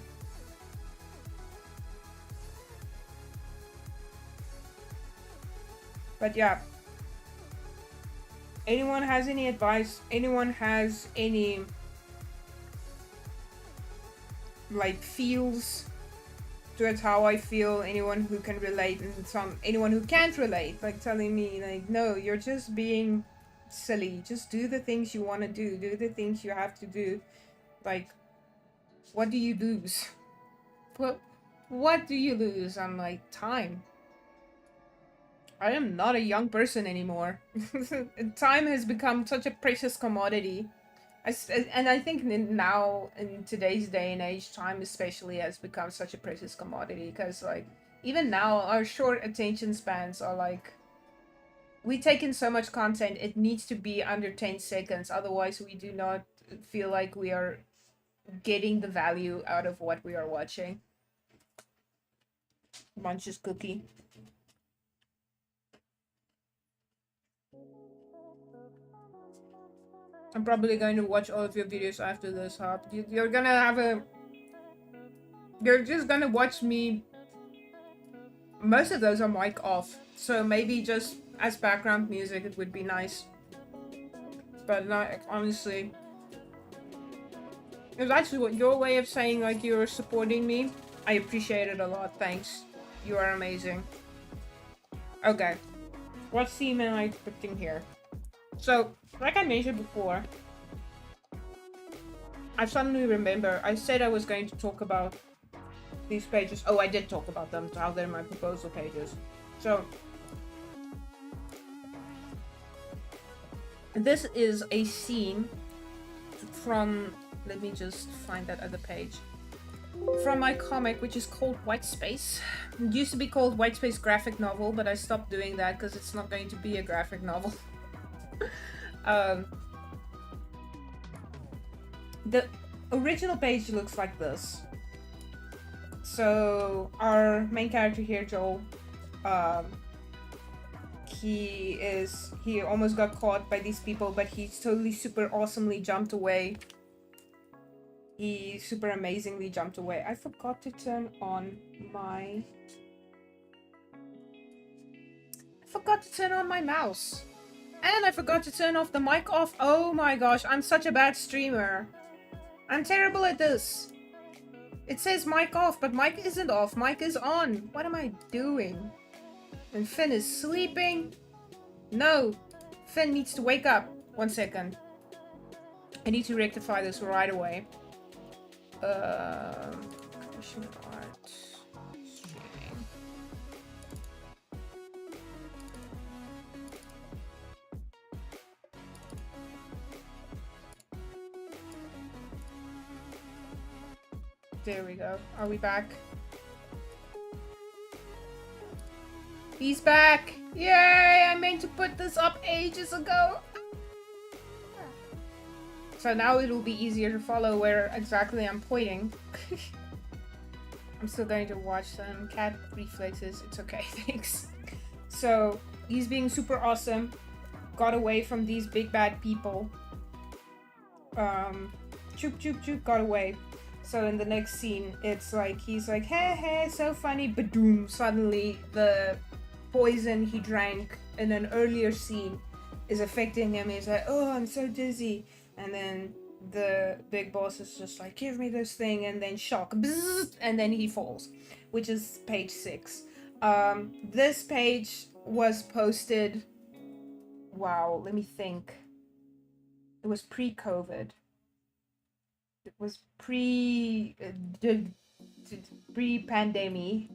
But yeah, anyone has any advice, anyone has any like feels towards how I feel, anyone who can relate, and anyone who can't relate, like telling me like, no, you're just being silly, just do the things you want to do the things you have to do. Like, what do you lose? What do you lose? I'm like, time. I am not a young person anymore. Time has become such a precious commodity. And I think now, in today's day and age, time especially has become such a precious commodity. Because, like, even now, our short attention spans are like... We take in so much content, it needs to be under 10 seconds. Otherwise, we do not feel like we are getting the value out of what we are watching. Munch's cookie. I'm probably going to watch all of your videos after this, Hop. You're gonna have a... You're just gonna watch me... Most of those are mic off, so maybe just as background music it would be nice. But like, honestly... If that's what your way of saying like you're supporting me, I appreciate it a lot, thanks. You are amazing. Okay. What theme am I putting here? So, like I mentioned before, I suddenly remember I said I was going to talk about these pages. Oh, I did talk about them, how they're my proposal pages. So, this is a scene from, let me just find that other page, from my comic, which is called White Space. It used to be called White Space Graphic Novel, but I stopped doing that because it's not going to be a graphic novel. The original page looks like this. So our main character here, Joel, he almost got caught by these people, but he totally super awesomely jumped away. He super amazingly jumped away. I forgot to turn on my... I forgot to turn on my mouse. And I forgot to turn off the mic off. Oh my gosh, I'm such a bad streamer. I'm terrible at this. It says mic off, but mic isn't off. Mic is on. What am I doing? And Finn is sleeping. No. Finn needs to wake up. 1 second. I need to rectify this right away. Commission art. Streaming. There we go. Are we back? He's back! Yay! I meant to put this up ages ago. So now it will be easier to follow where exactly I'm pointing. I'm still going to watch some cat reflexes. It's okay, thanks. So he's being super awesome. Got away from these big bad people. Choop choop choop, got away. So in the next scene, it's like he's like, hey hey, so funny, badoom. Suddenly the poison he drank in an earlier scene is affecting him. He's like, oh, I'm so dizzy. And then the big boss is just like, give me this thing, and then shock, bzzz, and then he falls, which is page 6. This page was posted, wow, let me think. It was pre-COVID. It was pre-pandemic.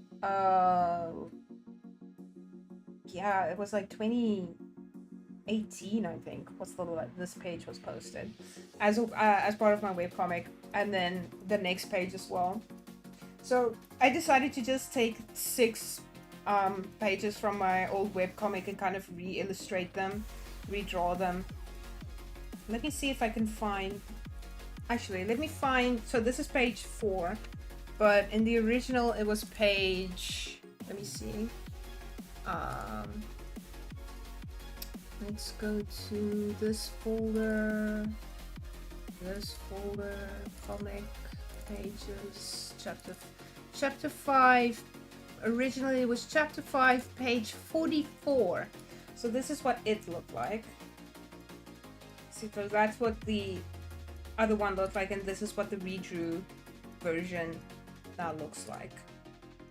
Yeah, it was like 2018, I think. This page was posted as part of my webcomic, and then the next page as well. So I decided to just take 6 pages from my old webcomic and kind of re-illustrate them, redraw them. Let me see if I can find. Actually, let me find. So this is page 4, but in the original it was page. Let me see. Let's go to this folder, comic pages, chapter 5. Originally it was chapter 5, page 44. So this is what it looked like. See, so that's what the other one looked like, and this is what the redrew version now looks like.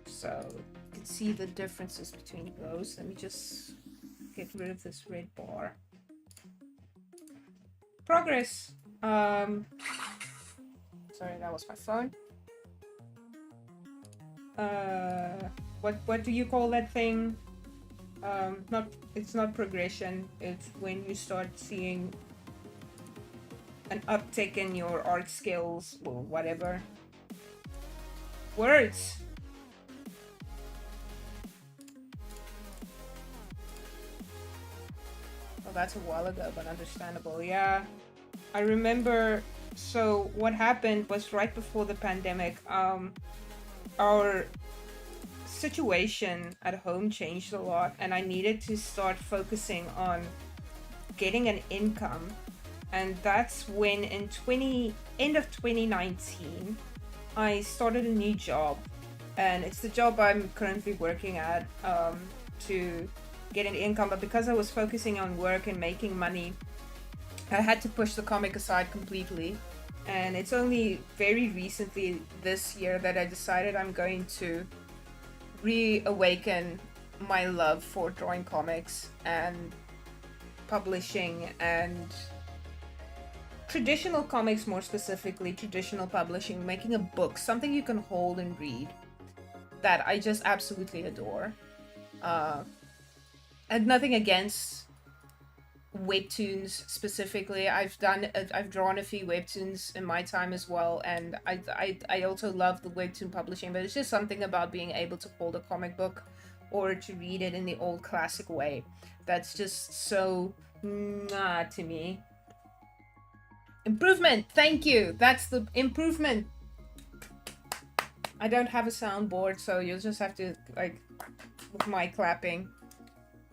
So you can see the differences between those. Let me just get rid of this red bar. Progress. Sorry, that was my phone. What do you call that thing? It's not progression. It's when you start seeing an uptick in your art skills or whatever. Words. Well, that's a while ago, but understandable. Yeah, I remember. So what happened was right before the pandemic, our situation at home changed a lot, and I needed to start focusing on getting an income. And that's when in end of 2019, I started a new job, and it's the job I'm currently working at to get an income. But because I was focusing on work and making money, I had to push the comic aside completely. And it's only very recently this year that I decided I'm going to reawaken my love for drawing comics and publishing, and traditional comics, more specifically traditional publishing, making a book, something you can hold and read, that I just absolutely adore. And nothing against webtoons specifically. I've drawn a few webtoons in my time as well, and I also love the webtoon publishing, but it's just something about being able to hold a comic book or to read it in the old classic way that's just so to me. Improvement, thank you. That's the improvement. I don't have a soundboard, so you'll just have to like with my clapping.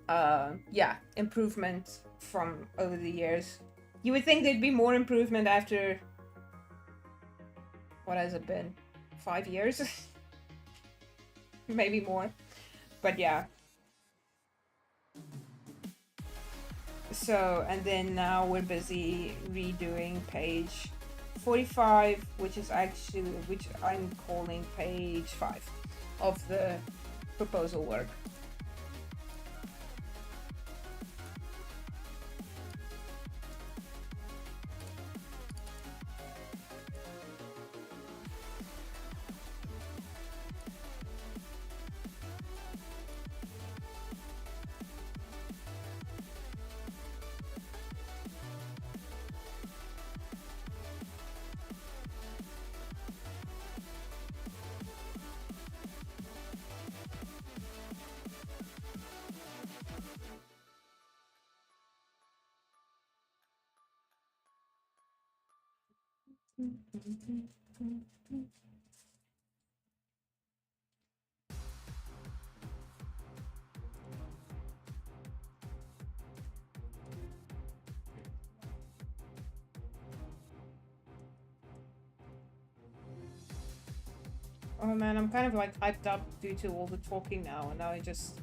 Yeah, improvement from over the years. You would think there'd be more improvement after, what has it been? 5 years? Maybe more. But yeah. So, and then now we're busy redoing page 45, which I'm calling page 5 of the proposal work. Oh man, I'm kind of like hyped up due to all the talking now, and now I just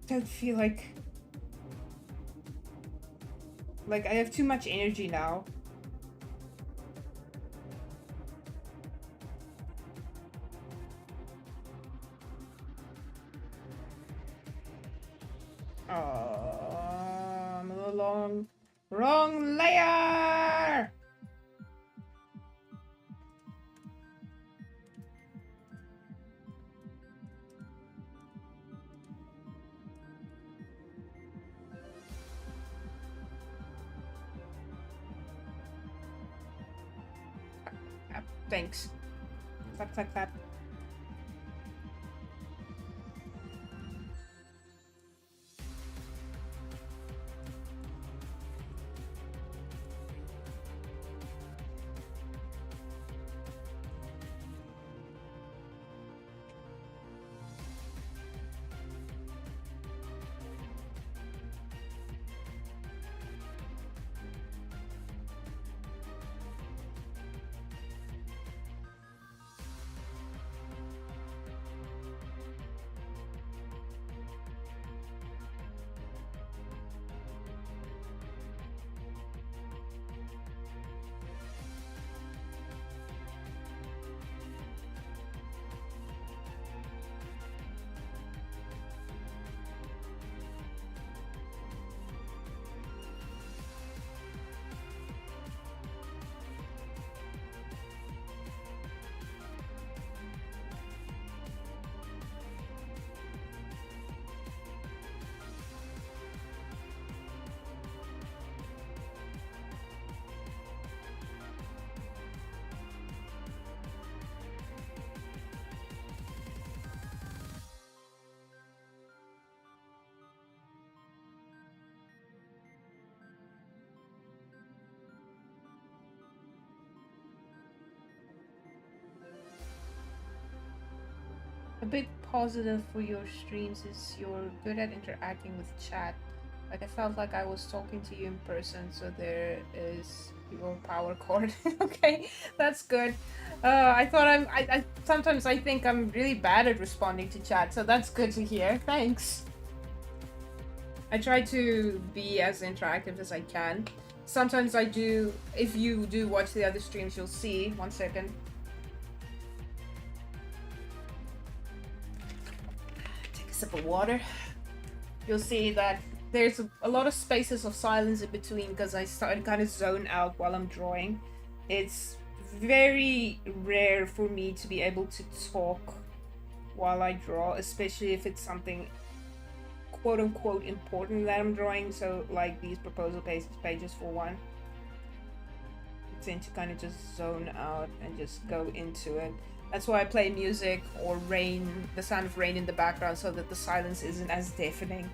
don't feel like I have too much energy now. I'm a little wrong layer. Thanks. Clap, clap, clap. A big positive for your streams is you're good at interacting with chat. Like I felt like I was talking to you in person, so there is your power cord. Okay, that's good. I thought I sometimes I think I'm really bad at responding to chat, so that's good to hear. Thanks. I try to be as interactive as I can. Sometimes I do. If you do watch the other streams, you'll see. 1 second. Take a sip of water. You'll see that there's a lot of spaces of silence in between because I start kind of zone out while I'm drawing. It's very rare for me to be able to talk while I draw, especially if it's something quote unquote important that I'm drawing. So like these proposal pages for one. I tend to kind of just zone out and just go into it. That's why I play music or rain, the sound of rain in the background, so that the silence isn't as deafening.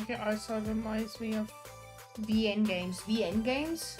The art style reminds me of VN games. VN games?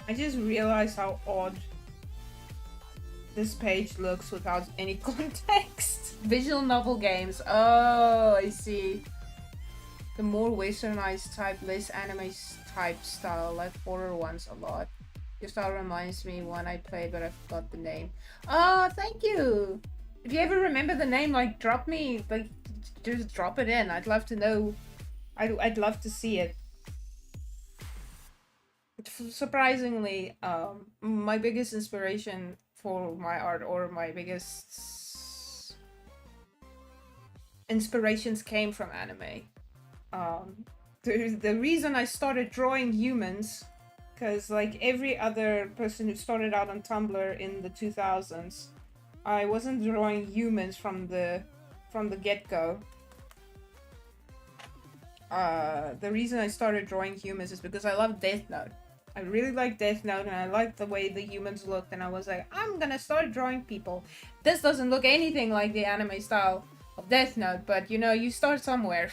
I just realized how odd this page looks without any context. Visual novel games. Oh, I see. The more westernized type, less anime type style, like horror ones a lot. Your style reminds me one I played, but I forgot the name. Oh, thank you. If you ever remember the name, like drop me, like just drop it in. I'd love to know. I'd love to see it. Surprisingly, my biggest inspiration for my art, or my biggest inspirations, came from anime. Um, the reason I started drawing humans, because like every other person who started out on Tumblr in the 2000s, I wasn't drawing humans from the get-go. The reason I started drawing humans is because I love Death Note. I really like Death Note, and I liked the way the humans looked, and I was like, I'm gonna start drawing people. This doesn't look anything like the anime style of Death Note, but you know, you start somewhere.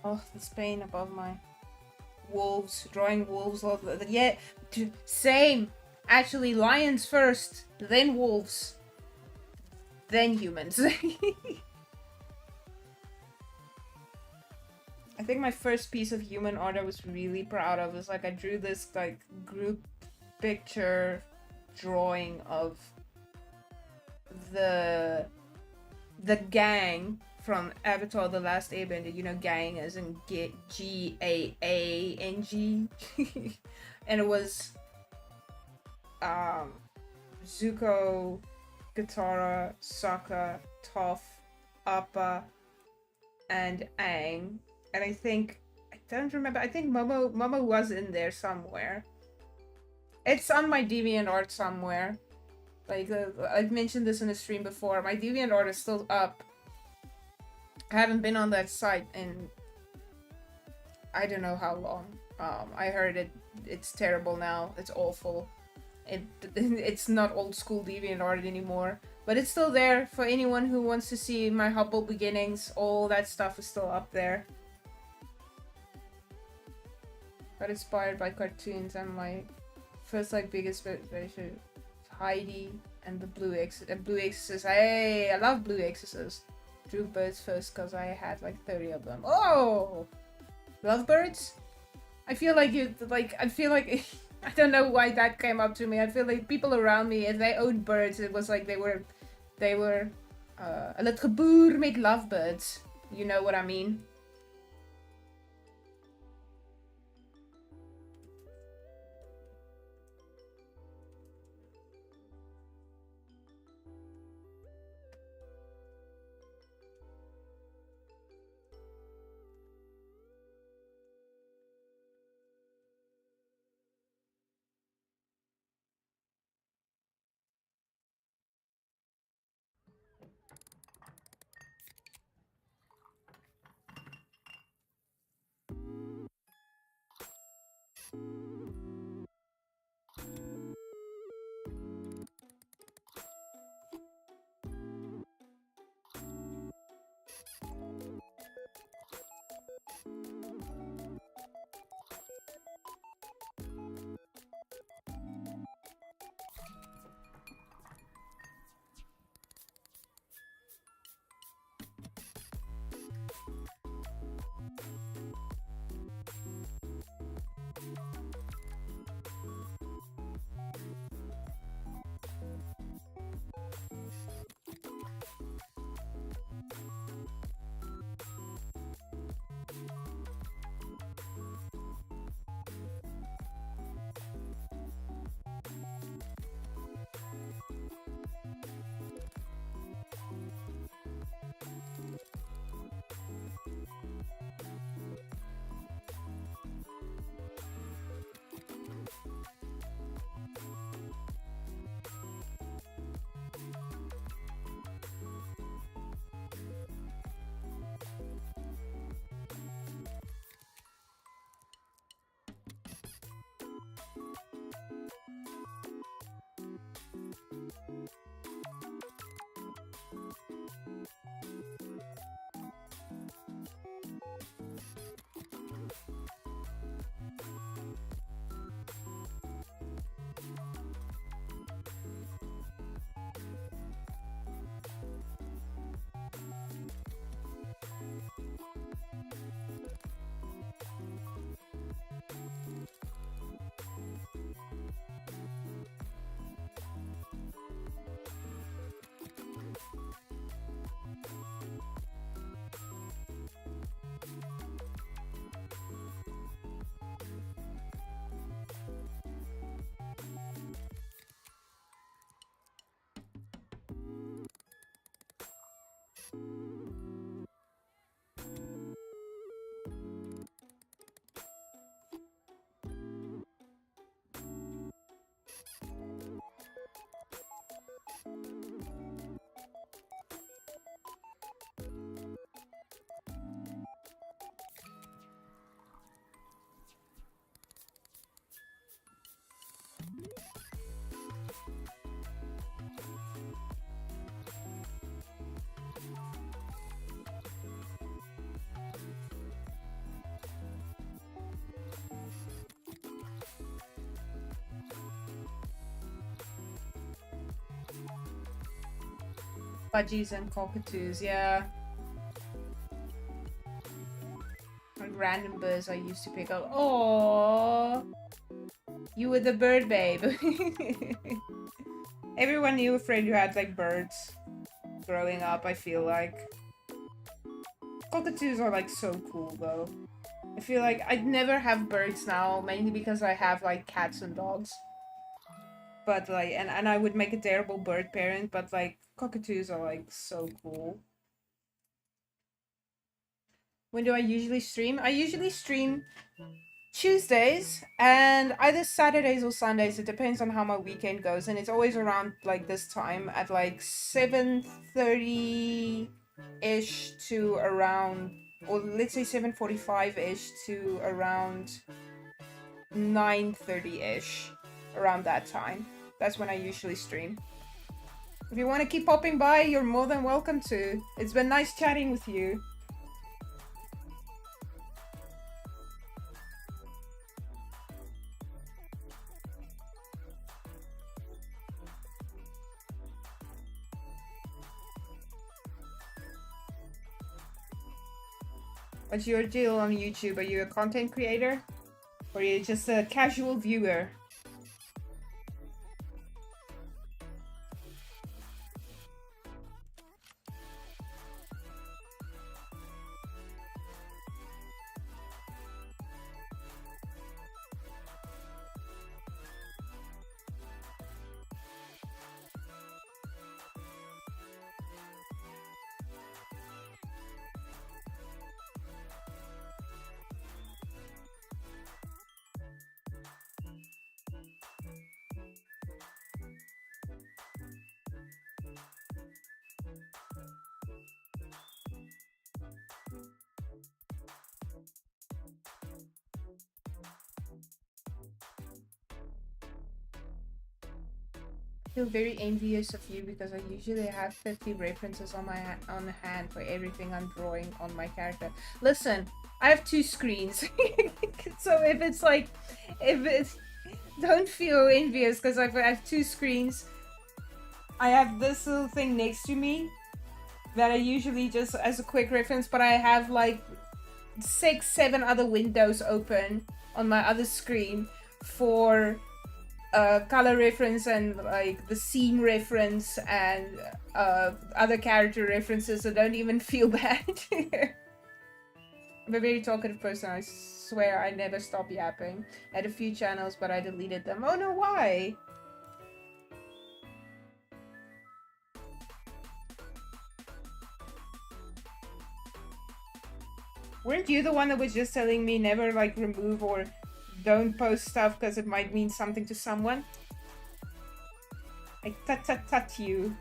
Oh, this pain above my wolves, drawing wolves. Yeah, same. Actually, lions first, then wolves, then humans. I think my first piece of human art I was really proud of was like I drew this like group picture drawing of the the gang from Avatar: The Last Airbender. You know, gang as in Gaang, and it was um Zuko, Katara, Sokka, Toph, Appa, and Aang. And I don't remember. I think Momo was in there somewhere. It's on my DeviantArt somewhere. Like I've mentioned this in a stream before. My DeviantArt is still up. I haven't been on that site in I don't know how long. I heard it's terrible now. It's awful. It's not old school DeviantArt anymore. But it's still there for anyone who wants to see my humble beginnings. All that stuff is still up there. Got inspired by cartoons, and my first like biggest inspiration, Heidi and the Blue Exorcist. Hey, I love Blue Exorcist. Drew birds first because I had like 30 of them. Oh, lovebirds. I feel like I feel like I don't know why that came up to me. I feel like people around me, if they owned birds, it was like they were a little boer met lovebirds. You know what I mean? Budgies and cockatoos, yeah. Like random birds I used to pick up. Oh, you were the bird babe. Everyone knew a friend who had like birds growing up, I feel like. Cockatoos are like so cool though. I feel like I'd never have birds now, mainly because I have like cats and dogs. But like, and I would make a terrible bird parent, but like cockatoos are like so cool. When do I usually stream? I usually stream Tuesdays and either Saturdays or Sundays. It depends on how my weekend goes, and it's always around like this time at like 7:30 ish to around, or let's say 7:45 ish to around 9:30 ish, around that time. That's when I usually stream. If you want to keep popping by, you're more than welcome to. It's been nice chatting with you. What's your deal on YouTube? Are you a content creator? Or are you just a casual viewer? I feel very envious of you because I usually have 50 references on my on hand for everything I'm drawing on my character. Listen, I have 2 screens, so if it's like, if it's, don't feel envious because I have 2 screens. I have this little thing next to me that I usually just as a quick reference, but I have like 6, 7 other windows open on my other screen for color reference and like the scene reference and other character references, so don't even feel bad. I'm a very talkative person, I swear. I never stop yapping. I had a few channels but I deleted them. Oh no, why? Weren't you the one that was just telling me never like remove or don't post stuff because it might mean something to someone? I tut you.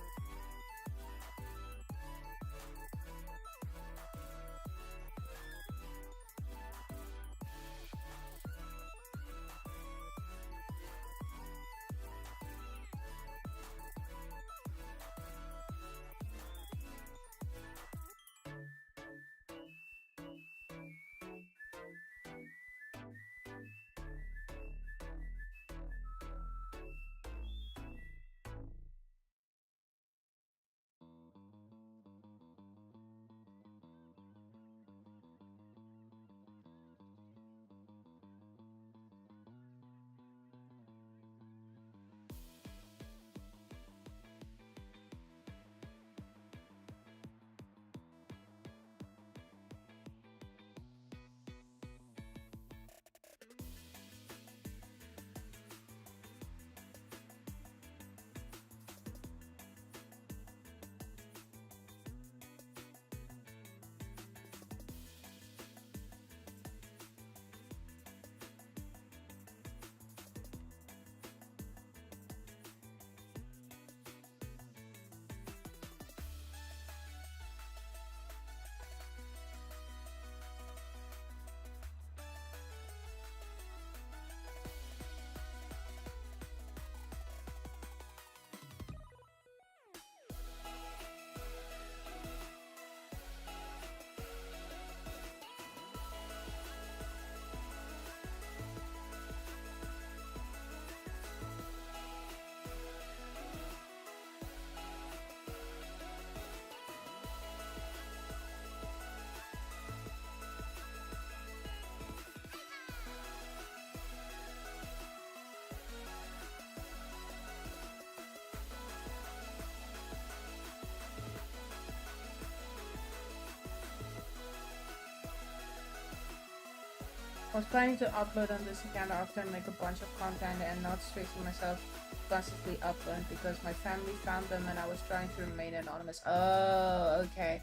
I was planning to upload on this account after and make a bunch of content and not stressing myself constantly upload because my family found them and I was trying to remain anonymous. Oh, okay.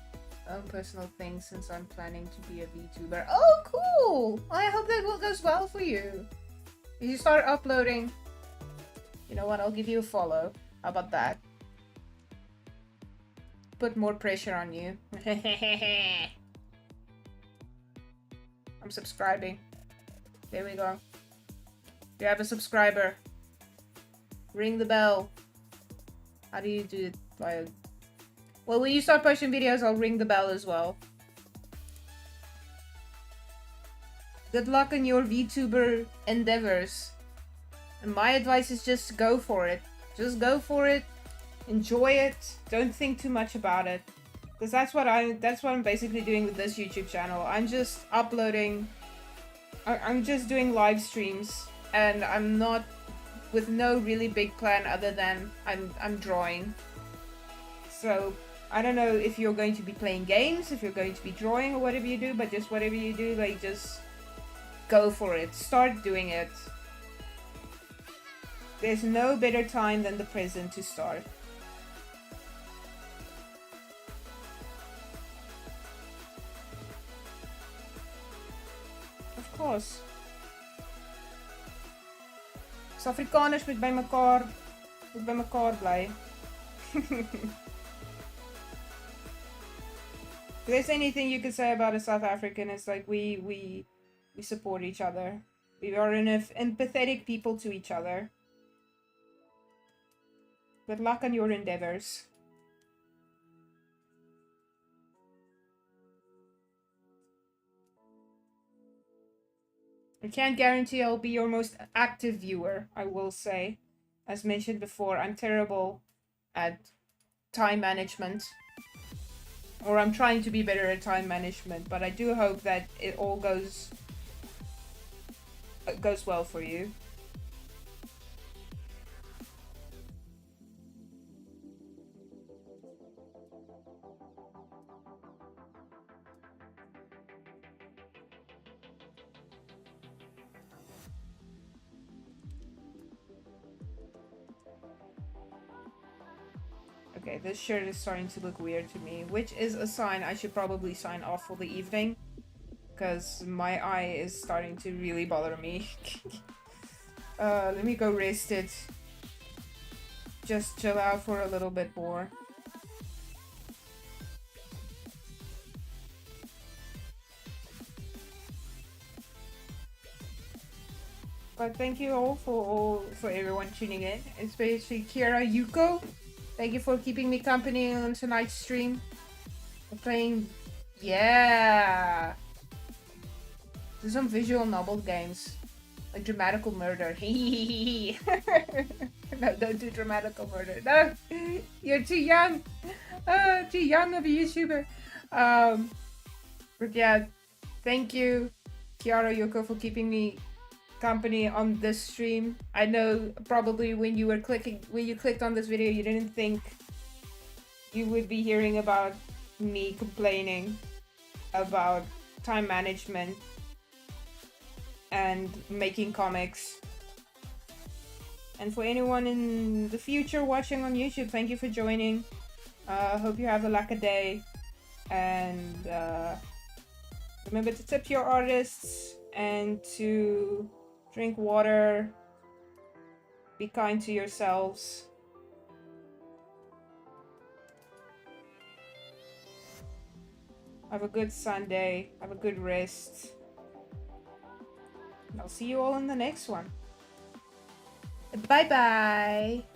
Own personal things since I'm planning to be a VTuber. Oh, cool! I hope that goes well for you. If you start uploading, you know what? I'll give you a follow. How about that? Put more pressure on you. I'm subscribing. There we go. You have a subscriber. Ring the bell. How do you do it? Well, when you start posting videos, I'll ring the bell as well. Good luck in your VTuber endeavors. And my advice is just go for it. Just go for it. Enjoy it. Don't think too much about it. Because that's what I'm basically doing with this YouTube channel. I'm just uploading. I'm just doing live streams. And I'm not with no really big plan other than I'm drawing. So I don't know if you're going to be playing games, if you're going to be drawing or whatever you do, but just whatever you do, like just go for it. Start doing it. There's no better time than the present to start. Of course. Afrikaners moet by mekaar bly. If there's anything you could say about a South African, it's like we support each other. We are empathetic people to each other. Good luck on your endeavors. I can't guarantee I'll be your most active viewer, I will say. As mentioned before, I'm terrible at time management. Or I'm trying to be better at time management, but I do hope that it all goes well for you. Okay, this shirt is starting to look weird to me, which is a sign I should probably sign off for the evening, because my eye is starting to really bother me. Let me go rest it. Just chill out for a little bit more. But thank you all for everyone tuning in, especially Kira Yuko. Thank you for keeping me company on tonight's stream. We're playing, yeah, do some visual novel games, like Dramatical Murder. No, don't do Dramatical Murder. No, you're too young. Too young of a YouTuber. But yeah, thank you, Kiara Yoko, for keeping me company on this stream. I know probably when you clicked on this video, you didn't think you would be hearing about me complaining about time management and making comics. And for anyone in the future watching on YouTube, thank you for joining. Hope you have a lucky day, and remember to tip your artists and to drink water, be kind to yourselves. Have a good Sunday, have a good rest. I'll see you all in the next one. Bye bye!